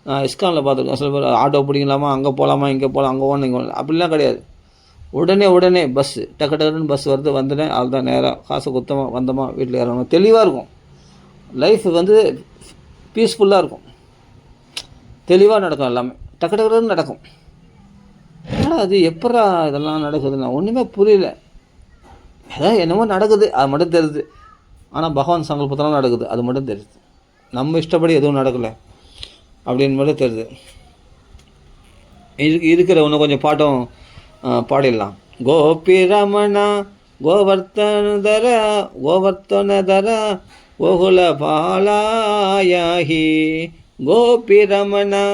Speaker 1: நான் இஸ்கானில் பார்த்துருக்கேன், சில பேர் ஆட்டோ பிடிக்கலாமா, அங்கே போகலாமா, இங்கே போகலாம், அங்கே ஓடணும், இங்கே ஓடலாம், அப்படிலாம் கிடையாது. உடனே பஸ்ஸு டக்குன்னு பஸ் வருது, வந்துட்டேன், அதுதான் நேராக காசு குத்தமாக வந்தோமா வீட்டில் இறங்கணும், தெளிவாக இருக்கும். லைஃப் வந்து பீஸ்ஃபுல்லாக இருக்கும், தெளிவாக நடக்கும், எல்லாமே டக்குன்னு நடக்கும். ஆனால் அது எப்படா இதெல்லாம் நடக்குதுன்னா ஒன்றுமே புரியல. ஏதாவது என்னமோ நடக்குது, அது மட்டும் தெரியுது. ஆனால் பகவான் சங்கல்பத்தெல்லாம் நடக்குது, அது மட்டும் தெரியுது. நம்ம இஷ்டப்படி எதுவும் நடக்கலை அப்படின்னு மட்டும் தெரியுது. இருக்கிற இன்னும் கொஞ்சம் பாட்டும் பாடிடலாம். கோபி ரமணா கோவர்த்தனதர கோகுல பாலாயாஹி கோபி ரமணா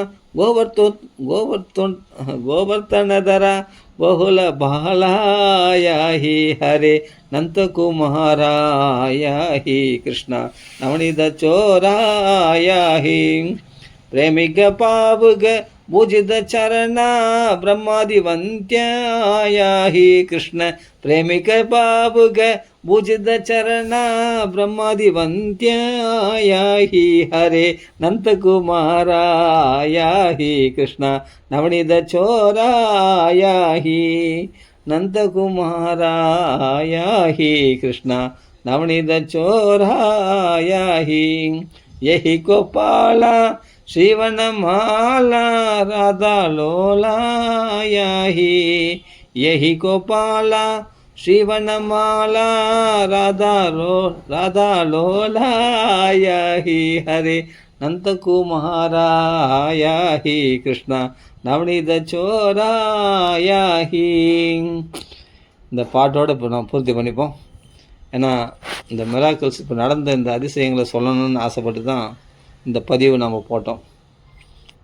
Speaker 1: கோவர்த்தனதர கோகுல பாலாயாஹி ஹரே நந்தகுமாராயாஹி கிருஷ்ண நவனித சோராயாஹி प्रेमिक पावग भुजित चरणा ब्रह्मादि वंत्यायाहि कृष्ण प्रेमिक पावग भुजित चरणा ब्रह्मादि वंत्यायाहि हरे नंत कुमारायाहि कृष्ण नवनीत चोरायाहि नंत कुमारायाहि कृष्ण नवनीत चोरायाहि यही गोपाला श्रीवनमाला राधा लोलायाहि यही गोपाला श्रीवनमाला राधा लोलायाहि हरे नंदकुमारायाहि कृष्ण नवनीत चोरायाहि. இந்த பாட்டோடு இப்போ நான் பூர்த்தி பண்ணிப்போம். ஏன்னா இந்த மிராக்கிள்ஸ் இப்போ நடந்த இந்த அதிசயங்களை சொல்லணும்னு ஆசைப்பட்டு தான் இந்த பதிவு நம்ம போட்டோம்.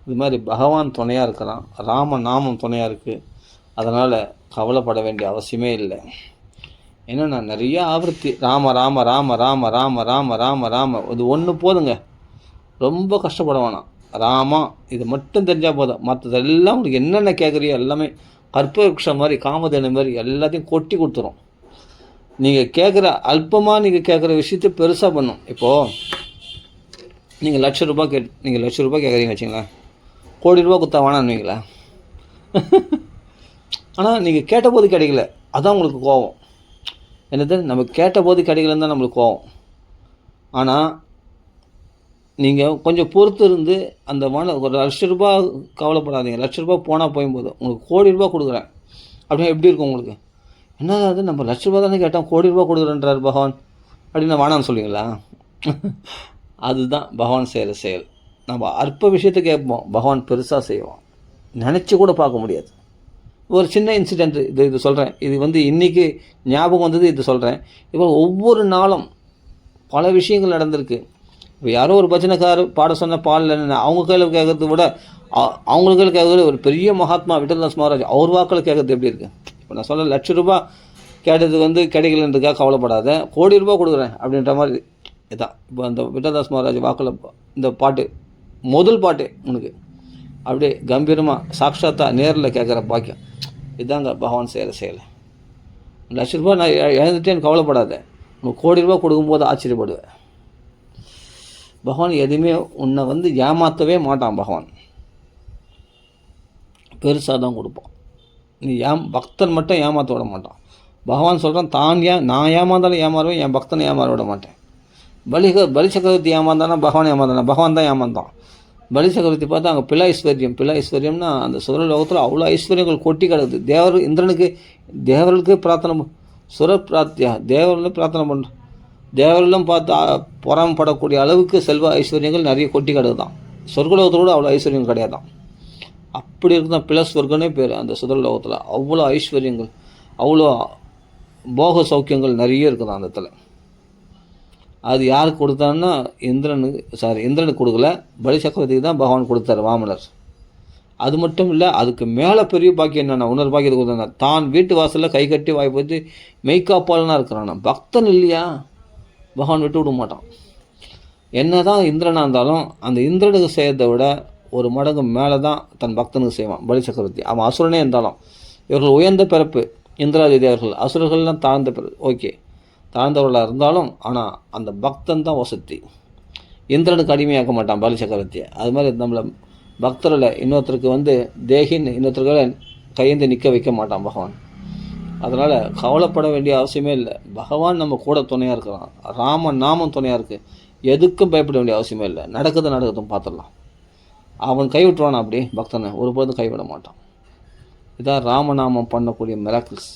Speaker 1: இது மாதிரி பகவான் துணையாக இருக்கிறான், ராம நாமம் துணையாக இருக்குது. அதனால் கவலைப்பட வேண்டிய அவசியமே இல்லை. ஏன்னா நான் நிறைய ஆவர்த்தி ராம ராம ராம ராம ராம ராம ராம ராம இது ஒன்று போதுங்க, ரொம்ப கஷ்டப்பட வேணாம். ராமா இது மட்டும் தெரிஞ்சால் போதும். மற்றதெல்லாம் உங்களுக்கு என்னென்ன கேட்குறியோ எல்லாமே கற்பவருஷம் மாதிரி காமதேனு மாதிரி எல்லாத்தையும் கொட்டி கொடுத்துரும். நீங்கள் கேட்குற அல்பமாக நீங்கள் கேட்குற விஷயத்தை பெருசாக பண்ணும். இப்போது நீங்கள் ₹1,00,000 நீங்கள் ₹1,00,000 கேட்குறீங்க வச்சுங்களேன், கோடி ரூபா கொடுத்தா வேணான்னுவீங்களா? ஆனால் நீங்கள் கேட்டபோது கிடைக்கல, அதான் உங்களுக்கு கோவம். என்னது, நம்ம கேட்டபோது கிடைக்கலன்னு தான் நம்மளுக்கு கோவம். ஆனால் நீங்கள் கொஞ்சம் பொறுத்து இருந்து அந்த ஒரு ₹1,00,000 கவலைப்படாதீங்க. ₹1,00,000 போனால் போகும்போது உங்களுக்கு கோடி ரூபா கொடுக்குறேன் அப்படின்னா எப்படி இருக்கும் உங்களுக்கு? என்னது அது, நம்ம ₹1,00,000 தானே கேட்டோம், கோடி ரூபா கொடுக்குறேன்றார் பகவான் அப்படின்னு வேணான்னு சொல்லுவீங்களா? அதுதான் பகவான் செய்கிற செயல். நம்ம அற்ப விஷயத்தை கேட்போம், பகவான் பெருசாக செய்வோம், நினச்சி கூட பார்க்க முடியாது. ஒரு சின்ன இன்சிடென்ட் இது சொல்கிறேன். இது இன்றைக்கி ஞாபகம் வந்தது, இது சொல்கிறேன். இப்போ ஒவ்வொரு நாளும் பல விஷயங்கள் நடந்திருக்கு. இப்போ யாரோ ஒரு பஜனைக்கார் பாட சொன்ன பாடல அவங்க கையில் கேட்கறத விட அவங்களுக்கு கையில் கேட்கறது ஒரு பெரிய மகாத்மா விட்டல்தாஸ் மகாராஜ் அவர் வாக்கில் கேட்கறது எப்படி இருக்குது? இப்போ நான் சொல்ல ₹1,00,000 கேட்டது கிடைக்கலன்றதுக்காக கவலைப்படாத, கோடி ரூபா கொடுக்குறேன் அப்படின்ற மாதிரி இதுதான். இப்போ அந்த விட்டல்தாஸ் மகாராஜ் வாக்கில் இந்த பாட்டு முதல் பாட்டு உனக்கு அப்படியே கம்பீரமாக சாட்சாத்தா நேரில் கேட்குற பாக்கியம். இதுதாங்க பகவான் செய்கிற செயல். ₹1,00,000 நான் இழந்துட்டேன்னு கவலைப்படாத, உனக்கு கோடி ரூபா கொடுக்கும்போது ஆச்சரியப்படுவேன். பகவான் எதுவுமே உன்னை ஏமாற்றவே மாட்டான். பகவான் பெருசாக தான் கொடுப்பான். நீ பக்தன் மட்டும் ஏமாற்ற விட மாட்டான். பகவான் சொல்கிறான், நான் ஏமாந்தாலும் ஏமாறுவேன், என் பக்தனை ஏமாற விட மாட்டேன். பலி சக்கரவர்த்தி ஏமாந்தானா பகவான் ஏமாந்தானா? பகவான் தான் ஏமாந்தான். பலி சக்கரவர்த்தி பார்த்தா அங்கே பிள்ளை ஐஸ்வர்யம்னா அந்த சுர லோகத்தில் அவ்வளோ ஐஸ்வர்யங்கள் கொட்டி கிடக்குது. இந்திரனுக்கு தேவர்களுக்கு பிரார்த்தனை, சுர பிரார்த்தியா தேவர்களும் பிரார்த்தனை பண்ணுறோம். தேவர்களும் பார்த்து புறம்படக்கூடிய அளவுக்கு செல்வ ஐஸ்வர்யங்கள் நிறைய கொட்டி கிடக்குதான். சொர்க்கலோகத்தோடு அவ்வளோ ஐஸ்வர்யம் கிடையாதான். அப்படி இருக்குதான் பிளஸ் சொர்க்கனே பேர் அந்த சுதர்லோகத்தில். அவ்வளோ ஐஸ்வர்யங்கள், அவ்வளோ போக சௌக்கியங்கள் நிறைய இருக்குதான் அந்த இடத்துல. அது யாருக்கு கொடுத்தான்னா இந்திரனுக்கு கொடுக்கல, பலி சக்கரவர்த்திக்கு தான் பகவான் கொடுத்தார் வாமனர். அது மட்டும் இல்லை, அதுக்கு மேலே பெரிய பாக்கியம் என்னென்னா இன்னொரு பாக்கியத்தை கொடுத்தாங்க. தான் வீட்டு வாசலில் கை கட்டி வாய் போட்டு மெய்காப்பாளனாக இருக்கிறான். பக்தன் இல்லையா பகவான் விட்டு விட மாட்டான். என்ன தான் இந்திரனாக இருந்தாலும் அந்த இந்திரனுக்கு செய்யறதை விட ஒரு மடங்கு மேலே தான் தன் பக்தனுக்கு செய்வான் பலி சக்கரவர்த்தி. அவன் அசுரனே இருந்தாலும். இவர்கள் உயர்ந்த பிறப்பு இந்திராதி தேவர்கள், அசுரர்கள்லாம் தாழ்ந்த பிறப்பு, ஓகே தாழ்ந்தவர்களாக இருந்தாலும் ஆனால் அந்த பக்தன் தான் வசதி. இந்திரனுக்கு அடிமையாக்க மாட்டான் பலி சக்கரவர்த்தியை. அது மாதிரி நம்மளை பக்தரில் இன்னொருத்தருக்கு தேகின்னு இன்னொருத்தருக்கு கையேந்து நிற்க வைக்க மாட்டான் பகவான். அதனால் கவலைப்பட வேண்டிய அவசியமே இல்லை. பகவான் நம்ம கூட துணையாக இருக்கிறான். ராம நாமம் துணையாக இருக்குது. எதுக்கும் பயப்பட வேண்டிய அவசியமே இல்லை. நடக்குதும் பார்த்துடலாம். அவன் கைவிட்டுருவான். அப்படி பக்தனை ஒருபோதும் கைவிட மாட்டான். இதான் ராமநாமம் பண்ணக்கூடிய மிராக்கிள்ஸ்.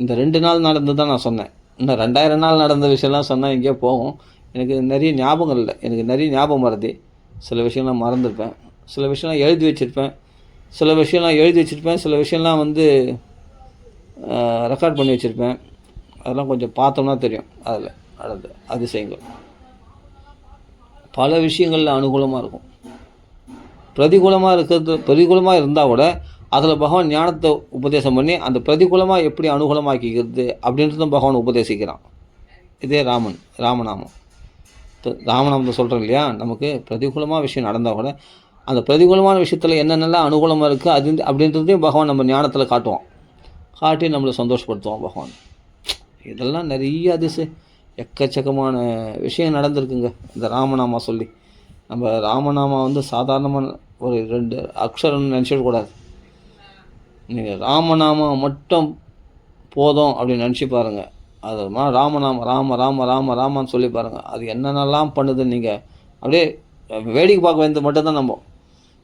Speaker 1: இந்த 2 நாள் நடந்து தான் நான் சொன்னேன். இன்னும் 2000 நாள் நடந்த விஷயம்லாம் சொன்னால் எங்கேயோ போகும். எனக்கு நிறைய ஞாபகம் இல்லை. எனக்கு நிறைய ஞாபகம் மறதி. சில விஷயம்லாம் மறந்துருப்பேன். சில விஷயம்லாம் எழுதி வச்சுருப்பேன். சில விஷயம்லாம் வந்து ரெக்கார்ட் பண்ணி வச்சுருப்பேன். அதெல்லாம் கொஞ்சம் பார்த்தோம்னா தெரியும். அதில் நடந்த அதிசயங்கள் பல விஷயங்களில் அனுகூலமாக இருக்கும். பிரதிகூலமாக இருந்தால் கூட அதில் பகவான் ஞானத்தை உபதேசம் பண்ணி அந்த பிரதிகூலமாக எப்படி அனுகூலமாக்கிக்கிறது அப்படின்றதும் பகவான் உபதேசிக்கிறான். இதே ராமநாமம் ராமநாமத்தை சொல்கிறோம் இல்லையா? நமக்கு பிரதிகூலமாக விஷயம் நடந்தால் கூட அந்த பிரதிகூலமான விஷயத்தில் என்னென்னலாம் அனுகூலமாக இருக்குது அப்படின்றதையும் பகவான் நம்ம ஞானத்தில் காட்டி நம்மளை சந்தோஷப்படுத்துவான் பகவான். இதெல்லாம் நிறைய எக்கச்சக்கமான விஷயம் நடந்திருக்குங்க இந்த ராமநாமா சொல்லி. நம்ம ராமநாமா வந்து சாதாரணமான ஒரு 2 அக்ஷரம்னு நினச்சிடக்கூடாது. நீங்கள் ராமநாமா மட்டும் போதும் அப்படின்னு நினச்சி பாருங்கள். அது ராமன்னு சொல்லி பாருங்கள். அது என்னென்னலாம் பண்ணுதுன்னு நீங்கள் அப்படியே வேடிக்கை பார்க்க வேண்டியது மட்டும்தான். நம்ம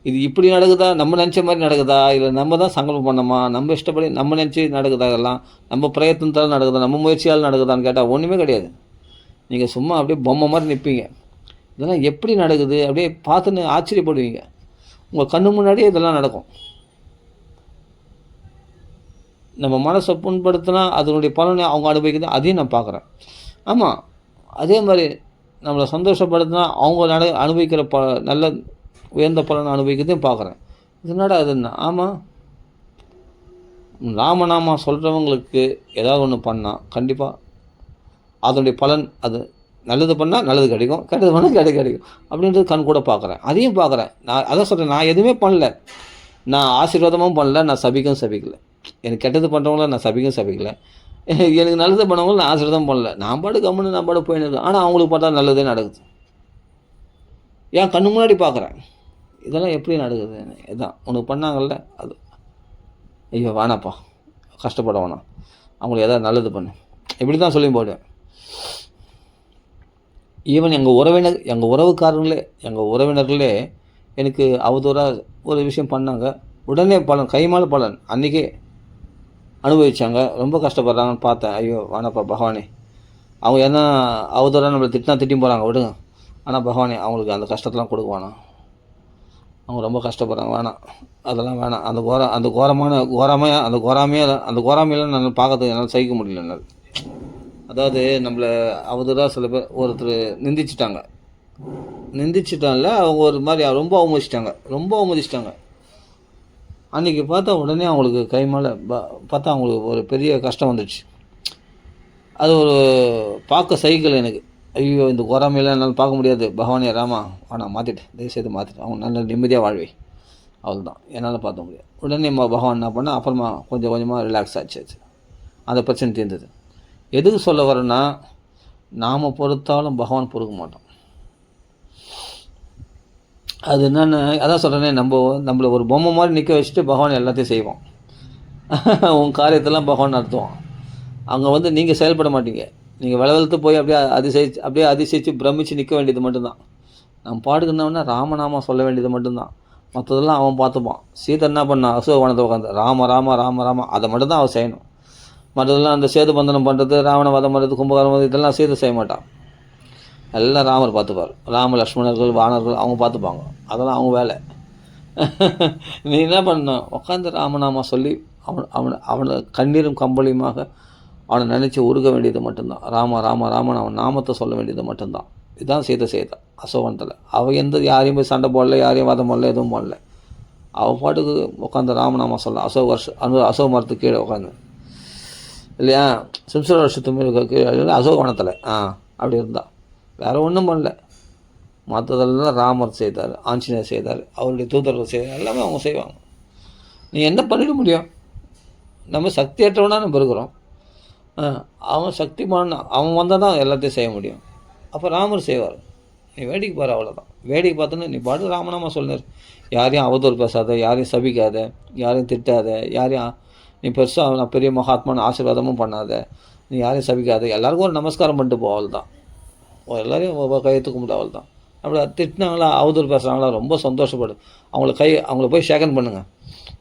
Speaker 1: இது இப்படி நடக்குதா, நம்ம நினச்ச மாதிரி நடக்குதா, இல்லை நம்ம தான் சங்கல்பம் பண்ணோமா, நம்ம இஷ்டப்படி நம்ம நினச்சி நடக்குதா, இதெல்லாம் நம்ம பிரயத்தனத்தால் நடக்குதா, நம்ம முயற்சியால் நடக்குதான்னு கேட்டால் ஒன்றுமே கிடையாது. நீங்கள் சும்மா அப்படியே பொம்மை மாதிரி நிற்பீங்க. இதெல்லாம் எப்படி நடக்குது அப்படியே பார்த்துன்னு ஆச்சரியப்படுவீங்க. உங்கள் கண்ணு முன்னாடியே இதெல்லாம் நடக்கும். நம்ம மனசை புண்படுத்தினா அதனுடைய பலனை அவங்க அனுபவிக்குது, அதையும் நான் பார்க்குறேன். ஆமாம், அதே மாதிரி நம்மளை சந்தோஷப்படுத்தினா அவங்க அனுபவிக்கிற நல்ல உயர்ந்த பலனை அனுபவிக்கிறதையும் பார்க்குறேன். இதனால அது என்ன? ஆமாம், ராமநாமா சொல்கிறவங்களுக்கு ஏதாவது ஒன்று பண்ணால் கண்டிப்பாக அதனுடைய பலன், அது நல்லது பண்ணால் நல்லது கிடைக்கும், கெட்டது பண்ணால் கிடைக்கும் அப்படின்றது கண் கூட பார்க்குறேன். அதையும் பார்க்குறேன். நான் அதான் சொல்கிறேன், நான் எதுவுமே பண்ணல. நான் ஆசீர்வாதமும் பண்ணல, நான் சபிக்கலை. எனக்கு கெட்டது பண்ணுறவங்கள நான் சபிக்கலை. எனக்கு நல்லது பண்ணவங்கள நான் ஆசீர்வாதம் பண்ணல. நான் பாடு போயின்னு இருக்கேன். ஆனால் அவங்களுக்கு பார்த்தா நல்லதே நடக்குது. ஏன் கண்ணு முன்னாடி பார்க்குறேன். இதெல்லாம் எப்படி நடக்குது? இதான் உனக்கு பண்ணாங்கல்ல, அது ஐயோ வேணாப்பா, கஷ்டப்பட வேணாம், அவங்களுக்கு எதாவது நல்லது பண்ணு, இப்படி தான் சொல்லி போடுவேன். ஈவன் எங்கள் உறவினர்களே எனக்கு அவதூறாக ஒரு விஷயம் பண்ணாங்க. உடனே பலன், கைமால பலன் அன்றைக்கே அனுபவித்தாங்க. ரொம்ப கஷ்டப்படுறாங்கன்னு பார்த்தேன். ஐயோ வேணாப்பா பகவானே, அவங்க என்ன அவதூறாக நம்மளை திட்டி போகிறாங்க, விடுங்க. ஆனால் பகவானே அவங்களுக்கு அந்த கஷ்டத்தெலாம் கொடுக்க வேணாம், அவங்க ரொம்ப கஷ்டப்படுறாங்க, வேணாம், அதெல்லாம் வேணாம். அந்த கோராமையெல்லாம் நான் பார்க்கறதுக்கு என்னால் சகிக்க முடியல என்னால். அதாவது நம்மளை அவதூறாக சில பேர் ஒருத்தர் நிந்திச்சிட்டாங்கல்ல, அவங்க ஒரு மாதிரி ரொம்ப அவமதிச்சிட்டாங்க. அன்றைக்கி பார்த்தா உடனே அவங்களுக்கு கை மேலே பார்த்தா அவங்களுக்கு ஒரு பெரிய கஷ்டம் வந்துடுச்சு. அது ஒரு பார்க்க சைக்கிள் எனக்கு. ஐயோ இந்த கோராமையெல்லாம் என்னால் பார்க்க முடியாது, பகவானே ராமா ஆனால் மாற்றிட்டேன், தயவுசெய்து மாற்றிட்டேன், அவங்க நல்ல நிம்மதியாக வாழ்வே, அவ்வளோதான், என்னால் பார்க்க முடியாது. உடனே பகவான் என்ன பண்ணால் அப்புறமா கொஞ்சமாக ரிலாக்ஸ் ஆச்சு. அந்த பிரச்சனை தீர்ந்தது. எதுக்கு சொல்ல வரேன்னா, நாம் பொறுத்தாலும் பகவான் பொறுக்க மாட்டோம். அது என்னென்னு அதான் சொல்கிறேனே, நம்மளை ஒரு பொம்மை மாதிரி நிற்க வச்சுட்டு பகவான் எல்லாத்தையும் செய்வோம். உன் காரியத்தெல்லாம் பகவான் நடத்துவான். அங்கே நீங்கள் செயல்பட மாட்டீங்க. நீங்கள் வெளவெழுத்து போய் அப்படியே அதிசயித்து பிரமிச்சு நிற்க வேண்டியது மட்டும்தான். நம்ம பாடுக்குன்னவொன்னே ராமநாமா சொல்ல வேண்டியது மட்டும்தான். மற்றதெல்லாம் அவன் பார்த்துப்பான். சீதை என்ன பண்ணான்? அசோகவனத்தை உட்காந்து ராம அதை மட்டும்தான் அவன் செய்யணும். மற்றதெல்லாம் அந்த சேது பந்தனம் பண்ணுறது, ராவண வதம் பண்ணுறது, கும்பகாரம் இதெல்லாம் சீதை செய்ய மாட்டான். எல்லாம் ராமர் பார்த்துப்பார். லக்ஷ்மணர்கள், வானர்கள் அவங்க பார்த்துப்பாங்க. அதெல்லாம் அவங்க வேலை. நீ என்ன பண்ணணும்? உட்காந்து ராமநாமா சொல்லி அவனை கண்ணீரும் கம்பளியுமாக அவனை நினச்சி உருக வேண்டியது மட்டும்தான். ராமன் அவன் நாமத்தை சொல்ல வேண்டியது மட்டும்தான். இதுதான் சீதை அசோகவனத்தில். அவள் யாரையும் போய் சண்டை போடல, யாரையும் வதம் போடல, எதுவும் போடல. அவள் பாட்டுக்கு உட்காந்து ராமநாமா சொல்ல அசோக மரத்துக்கு கீழே உட்காந்து இல்லையா, சிம்சர வருஷத்து கீழே அசோகவனத்தில் அப்படி இருந்தால் வேறு ஒன்றும் பண்ணல. மற்றதெல்லாம் ராமர் செய்தார், ஆஞ்சநேயர் செய்தார், அவருடைய தூதர்கள் செய்தார், எல்லாமே அவங்க செய்வாங்க. நீ என்ன பண்ணிட முடியும்? நம்ம சக்தியற்றவனாக நம்ம இருக்கிறோம். அவன் சக்திமான அவன் வந்தால் தான் எல்லாத்தையும் செய்ய முடியும். அப்போ ராமர் செய்வார். நீ வேடிக்கை பாரு, அவ்வளோதான். வேடிக்கை பார்த்தோன்னு நீ பாட்டு ராமநாமா சொன்னார். யாரையும் அவதூறு பேசாத, யாரையும் சபிக்காத, யாரையும் திட்டாத, யாரையும் நீ பெருசாக நான் பெரிய மகாத்மான்னு ஆசீர்வாதமும் பண்ணாத, நீ யாரையும் சபிக்காத, எல்லாருக்கும் ஒரு நமஸ்காரம் பண்ணிட்டு போ, அவள் தான், எல்லோரையும் கையெழுத்து கும்பிட்டு, அவள் தான். அப்படி திட்டினாங்களா, அவதூறு பேசுகிறாங்களா, ரொம்ப சந்தோஷப்படு, அவங்கள போய் ஷேக்கன் பண்ணுங்கள்,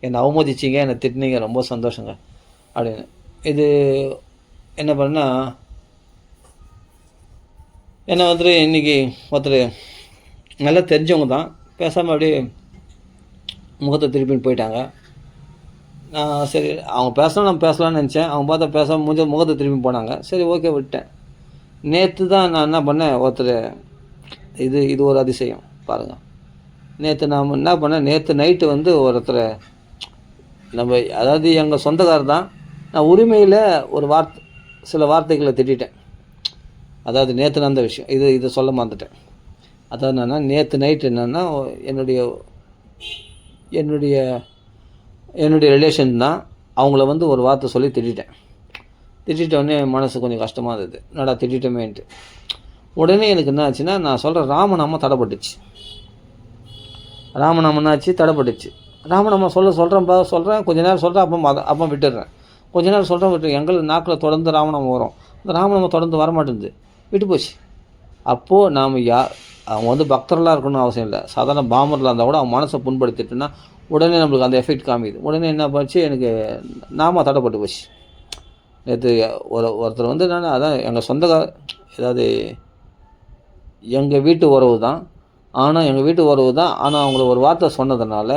Speaker 1: என்னை அவமதிச்சிங்க, என்னை திட்டினீங்க, ரொம்ப சந்தோஷங்க அப்படின்னு. இது என்ன பண்ணால், என்னை வந்துட்டு இன்றைக்கி ஒருத்தர் நல்லா தெரிஞ்சவங்க தான், பேசாமல் அப்படியே முகத்தை திருப்பின்னு போயிட்டாங்க. நான் சரி அவங்க பேசலாம், நம்ம பேசலாம்னு நினச்சேன். அவங்க பார்த்தா பேசாமல் முகத்தை திரும்பி போனாங்க. சரி ஓகே விட்டேன். நேற்று தான் நான் என்ன பண்ணேன், ஒருத்தர் இது ஒரு அதிசயம் பாருங்கள். நேற்று நான் என்ன பண்ணேன், நேற்று நைட்டு வந்து ஒருத்தர் நம்ம, அதாவது எங்கள் சொந்தக்காரர் தான், நான் உரிமையில் ஒரு சில வார்த்தைகளை திட்டேன். அதாவது நேற்று நடந்த விஷயம், இதை சொல்ல மறந்துட்டேன். அதாவது என்னென்னா, நேற்று நைட்டு என்னென்னா, என்னுடைய ரிலேஷன் தான், அவங்கள வந்து ஒரு வார்த்தை சொல்லி திட்டோடனே மனசு கொஞ்சம் கஷ்டமாக இருந்தது, என்னடா திட்டமேன்ட்டு. உடனே எனக்கு என்ன ஆச்சுன்னா, நான் சொல்கிற ராமநாமம் தடைப்பட்டுச்சு. ராமநாமம் என்னாச்சு, தடைப்பட்டுச்சு. ராமநாமம் சொல்கிறேன், கொஞ்ச நேரம் சொல்கிறேன், அப்போ விட்டுடுறேன். கொஞ்ச நேரம் சொல்கிறேன், எங்களுக்கு நாக்கில் தொடர்ந்து ராமநாமம் வரும், அந்த ராமநாமம் தொடர்ந்து வரமாட்டேங்குது, விட்டு போச்சு. அப்போது நாம் அவங்க வந்து பக்தர்களாக இருக்கணும்னு அவசியம் இல்லை, சாதாரண பாமரில் இருந்தால் கூட அவங்க மனசை புண்படுத்திட்டுன்னா உடனே நம்மளுக்கு அந்த எஃபெக்ட் காமிக்குது. உடனே என்ன போச்சு, எனக்கு நாம தடைப்பட்டு போச்சு. நேற்று ஒருத்தர் வந்து நான் அதான் எங்கள் சொந்தக்கார, ஏதாவது எங்கள் வீட்டு உறவு தான், ஆனால் அவங்கள ஒரு வார்த்தை சொன்னதுனால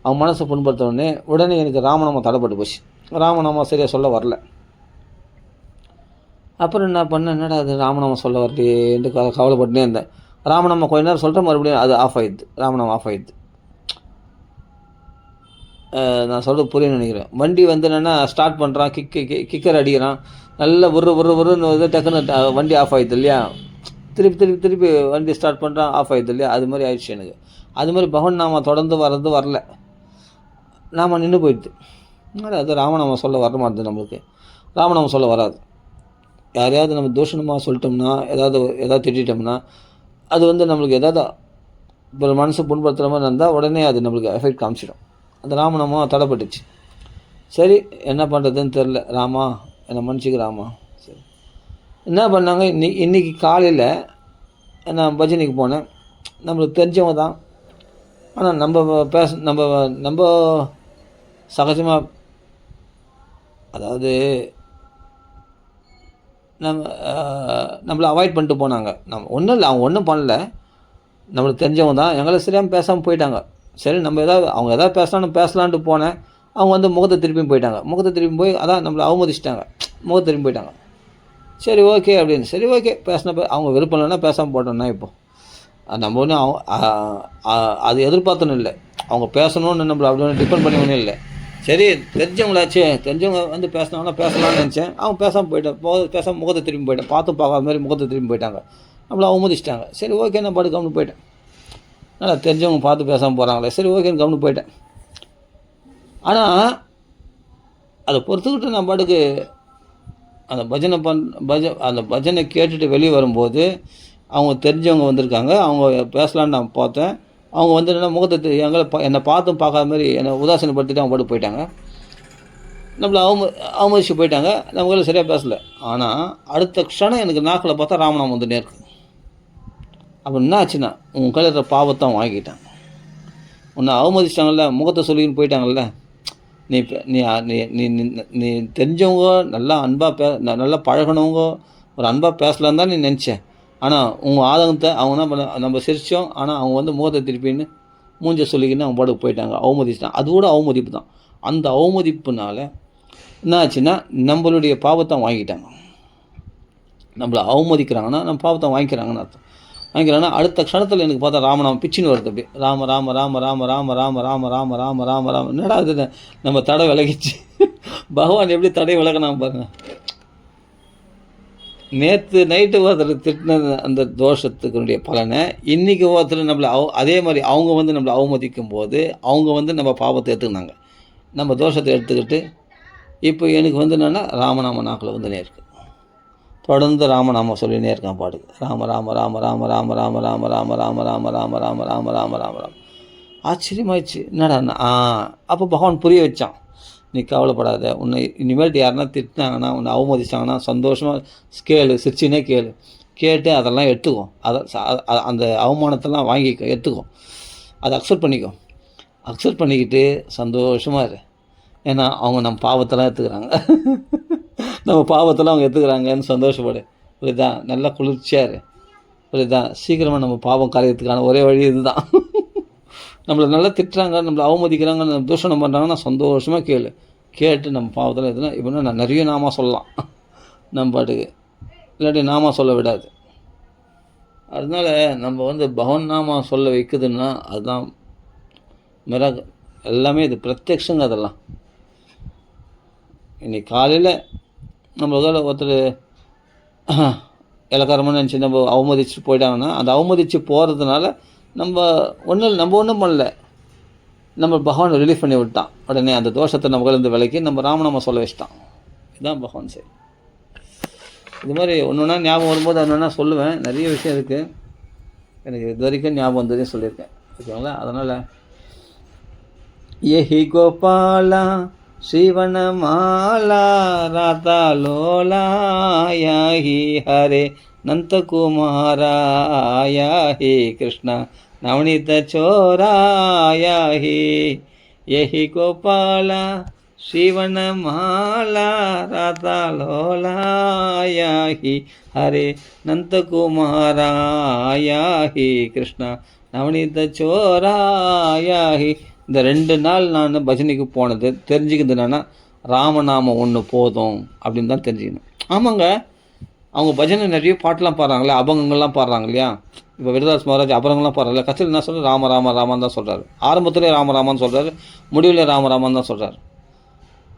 Speaker 1: அவங்க மனசை புண்படுத்தினோடனே உடனே எனக்கு ராமநாமம் தடைப்பட்டு போச்சு. ராமநாமம் சரியாக சொல்ல வரல. அப்புறம் என்ன பண்ணேன், என்னடா அது ராமநாமம் சொல்ல வரலையேன்னு கவலைப்பட்டுனே இருந்தேன். ராமநாமம் கொஞ்ச நேரம் சொல்கிறேன், மறுபடியும் அது ஆஃப் ஆகிடுது, ராமநாமம் ஆஃப் ஆகிடுது. நான் சொல்கிறது புரியுன்னு நினைக்கிறேன். வண்டி வந்து என்னென்னா ஸ்டார்ட் பண்ணுறான், கிக்கர் அடிக்கிறான், நல்லா உருன்னு டக்குன்னு வண்டி ஆஃப் ஆகிடுது இல்லையா, திருப்பி வண்டி ஸ்டார்ட் பண்ணுறான், ஆஃப் ஆகிடுது இல்லையா, அது மாதிரி ஆயிடுச்சு எனக்கு. அது மாதிரி பகவான் நாம தொடர்ந்து வரல, நாம நின்று போயிடுது. அது ராமநாமம் சொல்ல வர மாட்டேது, நம்மளுக்கு ராமநாமம் சொல்ல வராது. யாரையாவது நம்ம தூஷணமாக சொல்லிட்டோம்னா, ஏதாவது திட்டோம்னா, அது வந்து நம்மளுக்கு ஏதாவது இப்போ மனசு புண்படுத்துகிற மாதிரி இருந்தால் உடனே அது நம்மளுக்கு எஃபெக்ட் காமிச்சிடும். அந்த ராமநாமம் தடைப்பட்டுச்சு. சரி என்ன பண்ணுறதுன்னு தெரில, ராமா என்னை மன்னிச்சிக்க ராமா. சரி என்ன பண்ணாங்க, இன்றைக்கி காலையில் நான் பஜனைக்கு போனேன். நம்மளுக்கு தெரிஞ்சவங்க தான், ஆனால் நம்ம சகஜமாக, அதாவது நம்மளை அவாய்ட் பண்ணிட்டு போனாங்க. நம்ம ஒன்றும் இல்லை, அவங்க ஒன்றும் பண்ணல, நம்மளுக்கு தெரிஞ்சவங்க தான், எங்களை சரியாமல் பேசாமல் போயிட்டாங்க. சரி அவங்க எதாவது பேசலான்ட்டு போனேன், அவங்க வந்து முகத்தை திருப்பியும் போயிட்டாங்க. முகத்தை திரும்பி போய் அதான் நம்மளை அவமதிச்சிட்டாங்க, முகத்தை திரும்பி போயிட்டாங்க. சரி ஓகே அப்படின்னு, சரி ஓகே அவங்க விருப்பம் இல்லைன்னா பேசாமல் போட்டோம்னா இப்போது நம்ம ஒன்றும் அது எதிர்பார்த்தனும் இல்லை, அவங்க பேசணும்னு நம்மளை அப்படி ஒன்று டிபெண்ட் பண்ணி ஒன்றும் இல்லை. சரி தெரிஞ்சவங்க வந்து பேசினாங்கன்னா பேசலாம்னு நினச்சேன், அவங்க பேசாமல் முகத்தை திரும்பி போயிட்டேன், பார்க்காத மாதிரி முகத்தை திரும்பி போயிட்டாங்க, நம்மளை அவமதிச்சிட்டாங்க. சரி ஓகே நான் பாட்டு கவனித்து போயிட்டேன். நல்லா தெரிஞ்சவங்க பார்த்து பேசாமல் போகிறாங்களே, சரி ஓகேன்னு கவனித்து போயிட்டேன். ஆனால் அதை பொறுத்துக்கிட்டு நான் பாட்டுக்கு அந்த பஜனை கேட்டுட்டு வெளியே வரும்போது அவங்க தெரிஞ்சவங்க வந்திருக்காங்க, அவங்க பேசலான்னு நான் பார்த்தேன். அவங்க வந்து என்ன முகத்தை என்னை பார்த்தும் பார்க்காத மாதிரி என்னை உதாசீனப்படுத்திட்டு அவங்க பாட்டு போயிட்டாங்க, நம்மளை அவமதிச்சு போயிட்டாங்க. நம்மளால சரியாக பேசலை. ஆனால் அடுத்த க்ஷணம் எனக்கு நாக்கில் பார்த்தா ராமநாமம் வந்துட்டே இருக்கு. அப்போ என்ன ஆச்சுன்னா, உன் கையில் பாவத்தை வாங்கிட்டாங்க, உன்னை அவமதிச்சிட்டாங்கல்ல, முகத்தை சொல்லின்னு போயிட்டாங்கல்ல. நீ நீ நீ தெரிஞ்சவங்க, நல்லா அன்பாக நல்லா பழகினவங்க, ஒரு அன்பாக பேசலான்னு தான் நீ நினச்சேன். ஆனால் உங்கள் ஆதங்கத்தை அவங்க என்ன பண்ண, நம்ம சிரித்தோம், ஆனால் அவங்க வந்து முகத்தை திருப்பின்னு மூஞ்ச சொல்லிக்கின்னு அவங்க பாட்டுக்கு போயிட்டாங்க, அவமதிச்சிட்டாங்க. அதோட அவமதிப்பு தான். அந்த அவமதிப்புனால என்ன ஆச்சுன்னா, நம்மளுடைய பாவத்தை வாங்கிட்டாங்க. நம்மளை அவமதிக்கிறாங்கன்னா நம்ம பாவத்தை வாங்கிக்கிறாங்கன்னு அர்த்தம். வாங்கிக்கிறாங்கன்னா அடுத்த க்ஷணத்தில் எனக்கு பார்த்தா ராமநாமம் பிச்சுன்னு வருது. அப்படி ராம ராம ராம ராம ராம ராம ராம ராம ராம ராம ராம என்னடா அது, நம்ம தடை விலகிச்சு. பகவான் எப்படி தடை விலகினாம பாருங்க. நேற்று நைட்டு ஒருத்தர் திட்டினது அந்த தோஷத்துக்குடைய பலனை இன்றைக்கி ஒருத்தர் நம்மளை அதே மாதிரி அவங்க வந்து நம்மளை அவமதிக்கும் போது அவங்க வந்து நம்ம பாவத்தை எடுத்துக்கினாங்க, நம்ம தோஷத்தை எடுத்துக்கிட்டு இப்போ எனக்கு வந்து என்னென்னா ராமநாம நாக்கில் வந்துனே இருக்குது. தொடர்ந்து ராமநாம சொல்லினே இருக்கான் பாட்டுக்கு, ராம ராம ராம ராம ராம ராம ராம ராம ராம ராம ராம ராம ராம ராம ராம ராம. ஆச்சரியமாயிடுச்சு, என்னடா அப்போ பகவான் புரிய வச்சான், நீ கவலைப்படாத. உன்னை இனிமேல்ட்டு யாருன்னா திட்டினாங்கன்னா, உன்னை அவமதிச்சாங்கன்னா சந்தோஷமாக கேளு, சிரிச்சுனே கேளு. கேட்டு அதெல்லாம் எடுத்துக்கோ. அந்த அவமானத்தெல்லாம் வாங்கிக்கோ, எடுத்துக்கோ. அதை அக்செப்ட் பண்ணிக்கோ. அக்செப்ட் பண்ணிக்கிட்டு சந்தோஷமாக இரு. ஏன்னா அவங்க நம்ம பாவத்தெல்லாம் எடுத்துக்கிறாங்க. நம்ம பாவத்தெல்லாம் அவங்க எடுத்துக்கிறாங்கன்னு சந்தோஷப்படு. புரியுதா? நல்லா குளிர்ச்சியாக இரு. புரியுதா? சீக்கிரமாக நம்ம பாவம் கரையிறதுக்கான ஒரே வழி இதுதான். நம்மளை நல்லா திட்டுறாங்க, நம்மளை அவமதிக்கிறாங்க, நம்ம தூஷணம் பண்ணுறாங்கன்னா சந்தோஷமாக கேளு. கேட்டு நம்ம பாவத்தில் எதுனா இப்போனா நான் நிறைய நாமா சொல்லலாம் நம்ம பாட்டுக்கு, இல்லாட்டி நாமா சொல்ல விடாது. அதனால நம்ம பகவன் நாமா சொல்ல வைக்குதுன்னா அதுதான் எல்லாமே இது பிரத்யக்ஷங்க. அதெல்லாம் இன்னைக்கு காலையில் நம்மளால் ஒருத்தர் இலக்காரமாக நினச்சி நம்ம அவமதிச்சுட்டு போயிட்டாங்கன்னா, அந்த அவமதித்து போகிறதுனால நம்ம ஒன்றும் பண்ணல, நம்ம பகவான் ரிலீஃப் பண்ணி விட்டான். உடனே அந்த தோஷத்தை நம்மளிருந்து விலக்கி நம்ம ராமநாம சொல்ல வச்சிட்டான். இதுதான் பகவான் சரி. இது மாதிரி ஒன்று ஒன்றா ஞாபகம் வரும்போது ஒன்று சொல்லுவேன். நிறைய விஷயம் இருக்குது, எனக்கு இது வரைக்கும் ஞாபகம் வந்ததையும் சொல்லியிருக்கேன். ஓகேங்களா? அதனால் ஏஹி கோபாலா ஸ்ரீவனமாலா ராதா லோலா யாஹி ஹரே நந்தகுமாரா யாஹி கிருஷ்ணா நவநீத சோரா யாஹி ஏஹி கோபாலா ஸ்ரீவனமாலா ராதா லோலா யாஹி ஹரே நந்தகுமாரா யாஹி கிருஷ்ணா நவநீத சோரா யாஹி. இந்த 2 நாள் நான் பஜனைக்கு போனது தெரிஞ்சுக்கிறது என்னென்னா, ராமநாமம் ஒன்று போதும் அப்படின்னு தான் தெரிஞ்சுக்கணும். ஆமாங்க, அவங்க பஜனை நிறைய பாட்டெலாம் பாடுறாங்களே, அபங்கங்கள்லாம் பாடுறாங்க இல்லையா? இப்போ விருதாஸ் மகாராஜ் அபங்கங்கள்லாம் பாடுறாங்களே, கட்சியில் என்ன சொல்கிறார்? ராம ராம ராமன் தான் சொல்கிறாரு. ஆரம்பத்துலேயே ராமராமன் சொல்கிறாரு, முடிவில் ராமராமன் தான் சொல்கிறார்.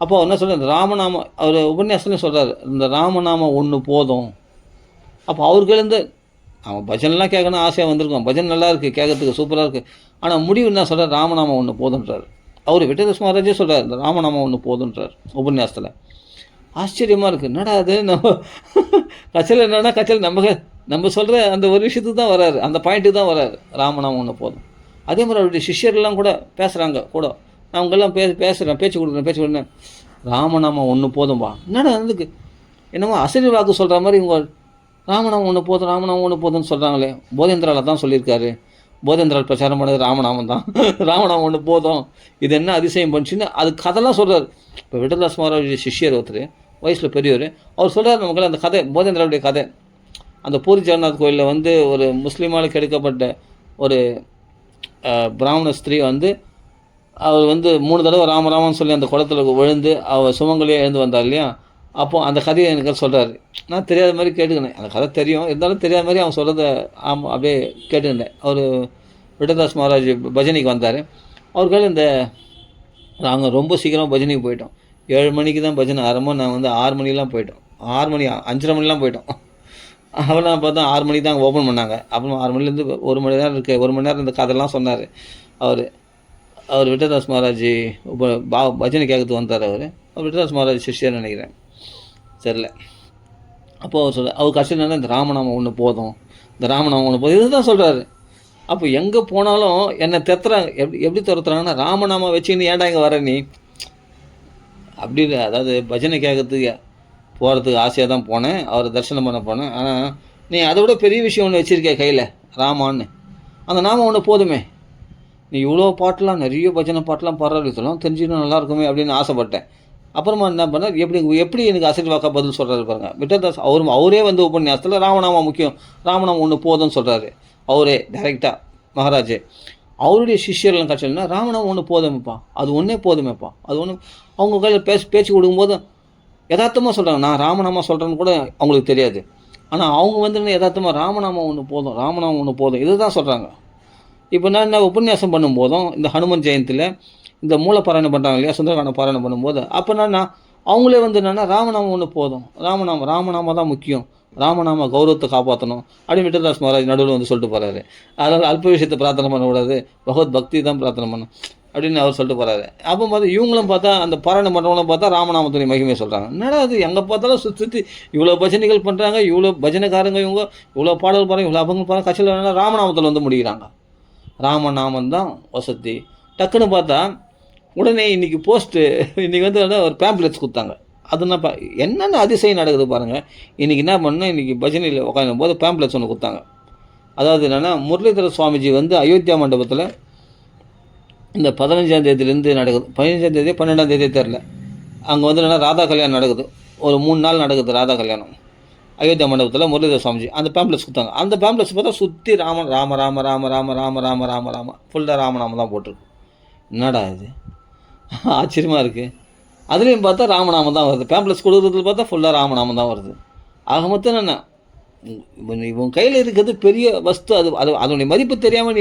Speaker 1: அப்போ என்ன சொல்கிறார்? ராமநாமம் அவர் உபன்யாசத்துலேயும் சொல்கிறார், இந்த ராமநாமம் ஒன்று போதும். அப்போ அவருக்குலேருந்து அவன் பஜனைலாம் கேட்கணும் ஆசையாக வந்திருக்கும். பஜனை நல்லா இருக்குது, கேட்கறதுக்கு சூப்பராக இருக்குது. ஆனால் முடிவு என்ன சொல்கிறார்? ராமநாமம் ஒன்று போதுன்றார். அவர் விட்டதாஸ் மகாராஜே சொல்கிறார், இந்த ராமநாமம் ஒன்று போதுன்றார் உபன்யாசத்தில். ஆச்சரியமாக இருக்குது. என்னடா அது நம்ம கச்சல் என்னன்னா கச்சல் நம்ம சொல்கிற அந்த ஒரு விஷயத்துக்கு தான் வராரு, அந்த பாயிண்ட்டுக்கு தான் வராரு. ராமநாமம் ஒன்று போதும். அதே மாதிரி அவருடைய சிஷ்யர்லாம் கூட பேசுகிறாங்க கூட. நான் அவங்கெல்லாம் பேசுகிறேன், பேச்சு கொடுக்குறேன். ராமநாமம் ஒன்று போதும்பா. என்னடா அதுக்கு என்னமோ அசரி வாக்கு சொல்கிற மாதிரி இவங்க ராமநாமம் ஒன்று போதும்னு சொல்கிறாங்களே. போதேந்திராவில் தான் சொல்லியிருக்காரு. போதேந்திரால் பிரச்சாரம் பண்ணது ராமநாமம் தான். ராமநாமம் ஒன்று போதும், இது என்ன அதிசயம் பண்ணிச்சுன்னு அது கதைலாம் சொல்கிறார். இப்போ விட்டதாஸ் மகாராஜ் சிஷ்யர் ஒருத்தர், வயசில் பெரியவர், அவர் சொல்கிறார் நமக்கு அந்த கதை, போதேந்திராவுடைய கதை. அந்த பூரி ஜெகநாத் கோயிலில் ஒரு முஸ்லீமால் கெடுக்கப்பட்ட ஒரு பிராமண ஸ்திரீ அவர் 3 தடவை ராமராமன் சொல்லி அந்த குளத்தில் விழுந்து அவர் சுமங்கலியாக எழுந்து வந்தார் இல்லையா? அப்போது அந்த கதையை எனக்கு சொல்கிறாரு. நான் தெரியாத மாதிரி கேட்டுக்கினேன். அந்த கதை தெரியும், இருந்தாலும் தெரியாத மாதிரி அவன் சொல்கிறத அப்படியே கேட்டுக்கிட்டேன். அவர் விட்டதாஸ் மகாராஜ் பஜனைக்கு வந்தார். அவர்கள் நாங்கள் ரொம்ப சீக்கிரமாக பஜனைக்கு போயிட்டோம். 7 மணிக்கு தான் பஜனை ஆரம்பம். நாங்கள் 6 மணிலாம் போயிட்டோம். 6 மணி 5:30 மணிலாம் போயிட்டோம். அவெல்லாம் பார்த்தா 6 மணிக்கு தான் ஓப்பன் பண்ணாங்க. அப்புறம் 6 மணிலேருந்து 1 மணி நேரம் இருக்குது. 1 மணி நேரம் இந்த கதையெல்லாம் சொன்னார். அவர் விட்டதாஸ் மகாராஜ் பஜனை கேட்கறதுக்கு வந்தார். அவர் விட்டதாஸ் மகாராஜ் சிஷ்யர்னு நினைக்கிறேன், சரியில்ல. அப்போது அவர் கஷ்டம் என்னன்னா, இந்த ராமநாமம் ஒன்று போதும், இந்த ராமநாமம் ஒன்று போதும், இதுதான் சொல்கிறாரு. அப்போ எங்கே போனாலும் என்னை தெத்துறாங்க. எப்படி துரத்துறாங்கன்னா, ராமநாமம் வச்சுக்கின்னு ஏன்டா இங்கே வர நீ அப்படி இல்லை. அதாவது பஜனை கேட்கறதுக்கு போகிறதுக்கு ஆசையாக தான் போனேன், அவரை தரிசனம் பண்ண போனேன். ஆனால் நீ அதை விட பெரிய விஷயம் ஒன்று வச்சுருக்கே கையில், ராமான்னு. அந்த நாமம் ஒன்று போதுமே. நீ இவ்வளோ பாட்டெலாம் நிறைய பஜனை பாட்டெலாம் பாடுறாரு, இதெல்லாம் தெரிஞ்சுக்கணும் நல்லா இருக்குமே அப்படின்னு ஆசைப்பட்டேன். அப்புறமா என்ன பண்ணார், எப்படி எனக்கு ஆசீர்வாக்கா பதில் சொல்கிறாரு பாருங்க. விட்டதாஸ் அவரே உபன்யாசத்தில் ராமநாமம் முக்கியம், ராமநாமம் ஒன்று போதும்னு சொல்கிறாரு. அவரே டைரெக்டாக மகாராஜே. அவருடைய சிஷ்யர்லாம் கட்சினா ராமநாமம் ஒன்று போதுமேப்பா, அது ஒன்றே போதுமேப்பா, அது ஒன்று. அவங்க கையில் பேச்சு கொடுக்கும்போது யதார்த்தமாக சொல்கிறாங்க. நான் ராமநாமம் சொல்கிறேன்னு கூட அவங்களுக்கு தெரியாது. ஆனால் அவங்க யதார்த்தமாக ராமநாமம் ஒன்று போதும், ராமநாமம் ஒன்று போதும், இது தான் சொல்கிறாங்க. இப்போ நான் உபன்யாசம் பண்ணும்போதும் இந்த ஹனுமன் ஜெயந்தியில் இந்த மூல பாராயணம் பண்ணுறாங்க இல்லையா, சுந்தரகாண்ட பாராயணம் பண்ணும்போது அப்போ அவங்களே என்னென்னா ராமநாமம் ஒன்று போதும், ராமநாமம் தான் முக்கியம், ராமநாம கௌரவத்தை காப்பாற்றணும் அப்படின்னு விட்டதாஸ் மகாராஜ் நடுவில் சொல்லிட்டு போகிறாரு. அதனால் அல்ப விஷயத்தை பிரார்த்தனை பண்ணக்கூடாது, பகவத் பக்தி தான் பிரார்த்தனை பண்ணணும் அப்படின்னு அவர் சொல்லிட்டு போகிறாரு. அப்போ இவங்களும் பார்த்தா அந்த பாராயணம் பண்ணுறவங்களும் பார்த்தா ராமநாமத்துடைய மகிமையை சொல்கிறாங்க. என்னடா அது எங்கே பார்த்தாலும் சுற்றி இவ்வளோ பஜனைகள் பண்ணுறாங்க, இவ்வளோ பஜனைக்காரங்க, இவ்வளோ பாடல் பாருங்க, இவ்வளோ அபங்க பாருங்க, கட்சியில் ராமநாமத்தில் முடிகிறாங்க. ராமநாமம் தான் வசதி. டக்குன்னு பார்த்தா உடனே இன்றைக்கி இன்றைக்கி வந்து ஒரு பேம்ப்ளெட்ஸ் கொடுத்தாங்க. அது நான் என்னென்ன அதிசயம் நடக்குது பாருங்கள். இன்றைக்கி என்ன பண்ணேன், இன்றைக்கி பஜனையில் உட்காரும் போது பேம்ப்ளெட்ஸ் ஒன்று கொடுத்தாங்க. அதாவது என்னென்னா, முரளிதர சுவாமிஜி வந்து அயோத்தியா மண்டபத்தில் இந்த 15ஆம் தேதியிலேருந்து நடக்குது. 15ஆம் தேதி 12ஆம் தேதி தெரில. அங்கே வந்து என்னென்னா ராதா கல்யாணம் நடக்குது. ஒரு 3 நாள் நடக்குது ராதா கல்யாணம் அயோத்தியா மண்டபத்தில். முரளிதர சுவாமிஜி அந்த பேம்ப்ளெட்ஸ் கொடுத்தாங்க. அந்த பேம்ப்ளெட்ஸ் பார்த்தா சுற்றி ராம ராம ராம ராம ராம ராம ராம ராம ராம ஃபுல்லாக ராமநாமம் தான் போட்டிருக்கு. என்னடா இது, ஆச்சரியமாக இருக்குது. அதுலேயும் பார்த்தா ராமநாமம் தான் வருது. பேம்ப்ளெட்ஸ் கொடுக்குறதுல பார்த்தா ஃபுல்லாக ராமநாமம் தான் வருது. ஆக மொத்தம் என்ன, இவன் கையில் இருக்கிறது பெரிய வஸ்து. அதனுடைய மதிப்பு தெரியாமல்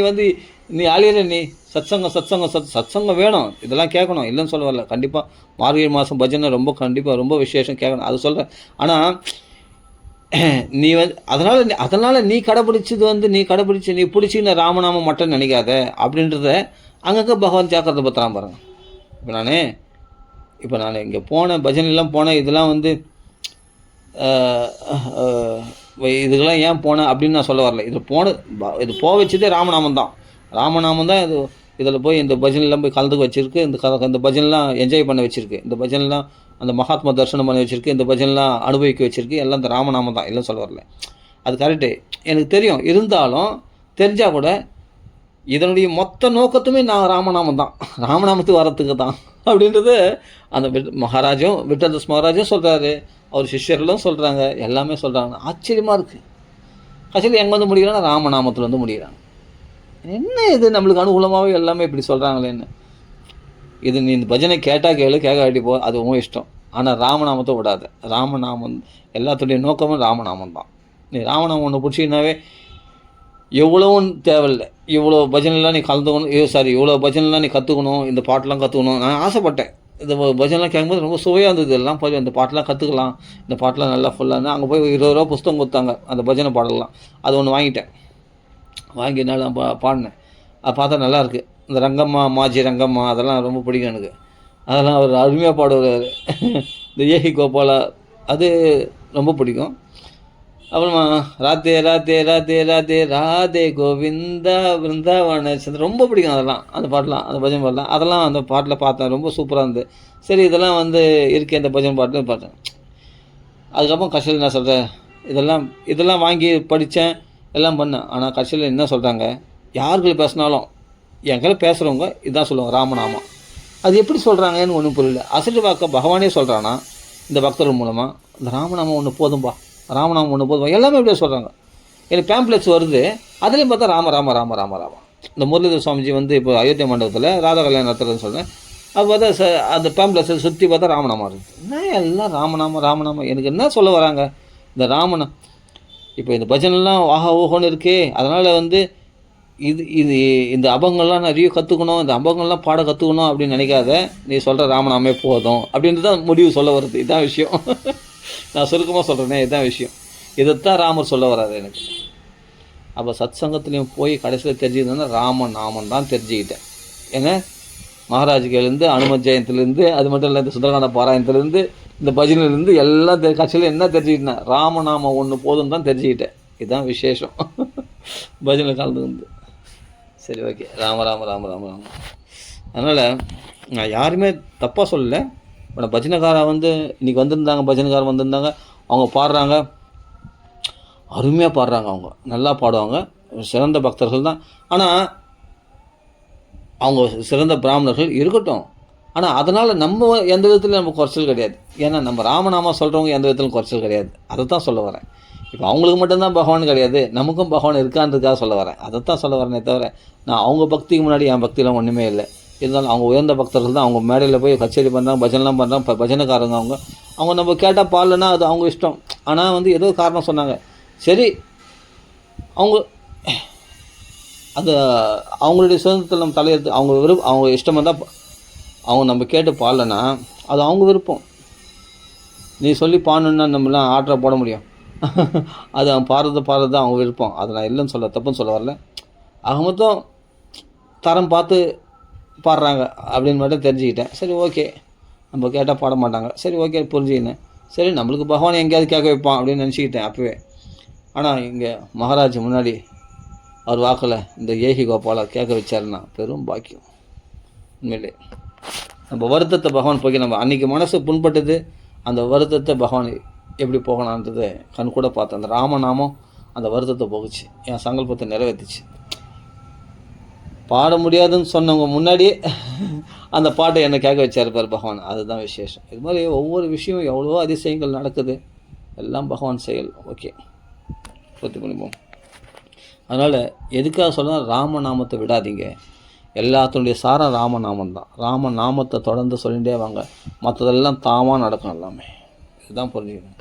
Speaker 1: நீ ஆளியில் நீ சத்சங்கம் வேணும். இதெல்லாம் கேட்கணும், இல்லைன்னு சொல்ல வரல. கண்டிப்பாக மார்கழி மாதம் பஜனை கண்டிப்பாக ரொம்ப விசேஷம், கேட்கணும். அது சொல்கிறேன். ஆனால் நீ அதனால் நீ கடைப்பிடிச்சது நீ பிடிச்சின்னு ராமநாமம் மட்டும் நினைக்காத அப்படின்றத அங்கங்கே பகவான் ஜாக்கிரதை பத்திரம் பாருங்க. இப்போ நான் இங்கே போனேன், பஜனைலாம் போனேன். இதெல்லாம் இதுக்கெல்லாம் ஏன் போனேன் அப்படின்னு நான் சொல்ல வரல. இது போக வச்சதே ராமநாமம் தான். இதில் போய் இந்த பஜனைலாம் போய் கலந்துக்க வச்சுருக்கு. இந்த பஜனைலாம் என்ஜாய் பண்ண வச்சுருக்கு. இந்த பஜனைலாம் அந்த மகாத்மா தரிசனம் பண்ண வச்சுருக்கு. இந்த பஜனைலாம் அனுபவிக்க வச்சுருக்கு. எல்லாம் இந்த ராமநாமம் தான், இல்லைன்னு சொல்ல வரல. அது கரெக்டு, எனக்கு தெரியும். இருந்தாலும் தெரிஞ்சால் கூட இதனுடைய மொத்த நோக்கத்துமே நான் ராமநாமம் தான், ராமநாமத்துக்கு வரத்துக்கு தான் அப்படின்றது அந்த விட்டல்தாஸ் மகாராஜும் சொல்கிறாரு, அவர் சிஷ்யர்களும் சொல்கிறாங்க, எல்லாமே சொல்கிறாங்க. ஆச்சரியமாக இருக்குது. கடைசியில் எங்கே வந்து முடிகிறாங்க, ராமநாமத்தில் வந்து முடிகிறாங்க. என்ன இது நம்மளுக்கு அனுகூலமாகவே எல்லாமே இப்படி சொல்கிறாங்களேன்னு. இது நீ இந்த பஜனை கேட்டால் கேளு, கேட்காட்டி போ, அது உன் இஷ்டம். ஆனால் ராமநாமத்தை விடாத. ராமநாமம் எல்லாத்துடைய நோக்கமும் ராமநாமம் தான். நீ ராமநாமம் ஒன்று பிடிச்சின்னாவே எவ்வளவும் தேவையில்லை. இவ்வளோ பஜனைலாம் நீ கலந்துக்கணும், இவ்வளோ பஜனைலாம் நீ கற்றுக்கணும், இந்த பாட்டெலாம் கற்றுக்கணும். நான் ஆசைப்பட்டேன். இந்த பஜனைலாம் கேட்கும்போது ரொம்ப சுவையாக இருந்தது. எல்லாம் போய் இந்த பாட்டெலாம் கற்றுக்கலாம், இந்த பாட்டெலாம் நல்லா ஃபுல்லாக இருந்தால். அங்கே போய் 20 ரூபா புஸ்தகம் கொடுத்தாங்க, அந்த பஜனை பாடலாம். அது ஒன்று வாங்கிட்டேன். வாங்கி நான் பாடினேன். அது பார்த்தா நல்லாயிருக்கு. இந்த ரங்கம்மா, மாஜி ரங்கம்மா, அதெல்லாம் ரொம்ப பிடிக்கும் எனக்கு. அதெல்லாம் அவர் அருமையாக பாடுவார். இந்த ஏஹி கோபாலா, அது ரொம்ப பிடிக்கும். அப்புறமா ராதே ராதே ராதே ராதே ராதே கோவிந்தா விருந்தாவன ரொம்ப பிடிக்கும். அதெல்லாம் அந்த பாட்டெலாம், அந்த பஜனை பாடலாம், அதெல்லாம் அந்த பாட்டில் பார்த்தேன். ரொம்ப சூப்பராக இருந்தது. சரி, இதெல்லாம் இருக்கே இந்த பஜனை பாட்டுன்னு பார்த்தேன். அதுக்கப்புறம் கடைசியில் என்ன சொல்கிறேன், இதெல்லாம் வாங்கி படித்தேன், எல்லாம் பண்ணேன். ஆனால் கடைசியில் என்ன சொல்கிறாங்க, யார்கள் பேசினாலும் என் கையில் பேசுகிறவங்க இதுதான் சொல்லுவாங்க, ராமநாமம். அது எப்படி சொல்கிறாங்கன்னு ஒன்றும் புரியல. அசல் வாக்க பகவானே சொல்கிறானா இந்த பக்தர்கள் மூலமாக, இந்த ராமநாமம் ஒன்று போதும்பா, ராமநாமம் ஒன்று போதும்பா, எல்லாமே இப்படியே சொல்கிறாங்க. எனக்கு பேம்ப்ளெட்ஸ் வருது, அதுலேயும் பார்த்தா ராம ராம ராம ராம ராம. இந்த முரளிதர சுவாமிஜி இப்போ அயோத்தியா மண்டபத்தில் ராதா கல்யாணம் நடத்துறதுன்னு சொல்கிறேன். அது பார்த்தா அந்த பேம்ப்ளெட்ஸை சுற்றி பார்த்தா ராமநாமம் இருக்குது. என்ன எல்லாம் ராமநாமம். எனக்கு என்ன சொல்ல வராங்க, இந்த ராமநாமம். இப்போ இந்த பஜனைலாம் ஓஹோன்னு இருக்கே, அதனால் இந்த அபங்கள்லாம் நிறைய கற்றுக்கணும், இந்த அபங்கள்லாம் பாட கற்றுக்கணும் அப்படின்னு நினைக்காத. நீ சொல்கிற ராமநாமே போதும் அப்படின்ட்டு தான் முடிவு சொல்ல வருது. இதுதான் விஷயம். நான் சுருக்கமாக சொல்கிறேனே, இதுதான் விஷயம். இதைத்தான் ராமர் சொல்ல வராது எனக்கு. அப்போ சத் சங்கத்துலேயும் போய் கடைசியில் தெரிஞ்சுக்கிட்டேன்னா ராமநாமம் தான் தெரிஞ்சுக்கிட்டேன். ஏன்னா மகாராஜுலேருந்து அனுமத் ஜெயந்திலேருந்து, அது மட்டும் இல்லை இந்த சுந்தரகாண்ட பாராயணத்துலேருந்து, இந்த பஜனையிலேருந்து எல்லாம் கட்சியில் என்ன தெரிஞ்சுக்கிட்டேன், ராமநாமம் ஒன்று போதும் தான் தெரிஞ்சுக்கிட்டேன். இதுதான் விசேஷம் பஜனை கலந்து. சரி, ஓகே. ராம ராம ராம ராம ராம. அதனால் நான் யாருமே தப்பாக சொல்லலை. இப்போ பஜனைக்காரன் இன்றைக்கி வந்திருந்தாங்க, பஜனைக்காரன் வந்திருந்தாங்க, அவங்க பாடுறாங்க, அருமையாக பாடுறாங்க, அவங்க நல்லா பாடுவாங்க, சிறந்த பக்தர்கள் தான். ஆனால் அவங்க சிறந்த பிராமணர்கள் இருக்கட்டும். ஆனால் அதனால் நம்ம எந்த விதத்துலையும் நம்ம குறைச்சல் கிடையாது. ஏன்னா நம்ம ராமநாமா சொல்கிறவங்க எந்த விதத்திலும் குறைச்சல் கிடையாது. அதை தான் சொல்ல வரேன். இப்போ அவங்களுக்கு மட்டும்தான் பகவான் கிடையாது, நமக்கும் பகவான் இருக்கான்றதுக்காக சொல்ல வரேன். அதைத்தான் சொல்ல வரேனே தவிர நான் அவங்க பக்திக்கு முன்னாடி என் பக்தியெலாம் ஒன்றுமே இல்லை. இருந்தாலும் அவங்க உயர்ந்த பக்தர்கள் தான். அவங்க மேடையில் போய் கச்சேரி பண்ணுறாங்க, பஜனைலாம் பண்ணுறாங்க, பஜனைக்காரங்க அவங்க நம்ம கேட்டால் பாடலன்னா அது அவங்க இஷ்டம். ஆனால் ஏதோ காரணம் சொன்னாங்க. சரி, அந்த அவங்களுடைய சுதந்திரத்தில் நம்ம தலையெடுத்து அவங்க இஷ்டம் தான். அவங்க நம்ம கேட்டு பாடலன்னா அது அவங்க விருப்பம். நீ சொல்லி பாடணுன்னா நம்மளாம் ஆர்டரை போட முடியும்? அது அவன் பாடுறது அவங்க விருப்பம். அதை நான் இல்லைன்னு தப்புன்னு சொல்ல வரல. ஆக மொத்தம் தரம் பார்த்து பாடுறாங்க அப்படின்னு மட்டும் தெரிஞ்சுக்கிட்டேன். சரி, ஓகே. நம்ம கேட்டால் பாட மாட்டாங்க, சரி, ஓகே, புரிஞ்சுக்கினேன். சரி, நம்மளுக்கு பகவான் எங்கேயாவது கேட்க வைப்பான் அப்படின்னு நினச்சிக்கிட்டேன் அப்போவே. ஆனால் இங்கே மகாராஜ் முன்னாடி அவர் வாக்கில் இந்த ஏஹி கோபாலா கேட்க வச்சாருன்னா பெரும் பாக்கியம் உண்மையிலே. நம்ம வருத்தத்தை பகவான் போக்கி, நம்ம அன்றைக்கி மனசு புண்பட்டது, அந்த வருத்தத்தை பகவான் எப்படி போகலான்றது கண் கூட பார்த்தேன். அந்த ராமநாமம் அந்த வருத்தத்தை போகுச்சு, என் சங்கல்பத்தை நிறைவேற்றிச்சு. பாட முடியாதுன்னு சொன்னவங்க முன்னாடியே அந்த பாட்டை என்னை கேட்க வச்சாருப்பார் பகவான். அதுதான் விசேஷம். இது மாதிரி ஒவ்வொரு விஷயமும் எவ்வளவோ அதிசயங்கள் நடக்குது, எல்லாம் பகவான் செயல். ஓகே, பூர்த்தி பண்ணிப்போம். அதனால் எதுக்காக சொன்னால், ராமநாமத்தை விடாதீங்க. எல்லாத்தினுடைய சாரம் ராமநாமம் தான். ராமநாமத்தை தொடர்ந்து சொல்லிகிட்டே வாங்க, மற்றதெல்லாம் தாமாக நடக்கும் எல்லாமே. இதுதான் புரிஞ்சுக்கணும்.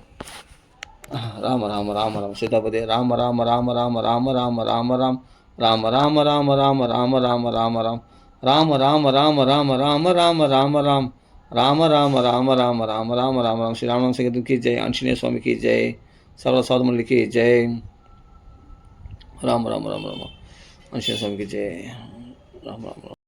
Speaker 1: ராம ராம ராம ராம சீதாபதி ராம ராம ராம ராம ராம ராம ராம ராம் ராம ராம ராம ராம ராம ராம ராம ராம் ராம ராம ராம ராம ராம ராம ராம ராம் ராம ராம ராம ராம ராம ராம ராம ராம். ஸ்ரீ ராமநாம சங்கீர்த்தன் की जय, आंजनेय स्वामी की जय, सर्व साधु मंडली की जय. राम राम राम राम, आंजनेय स्वामी की जय. राम राम राम.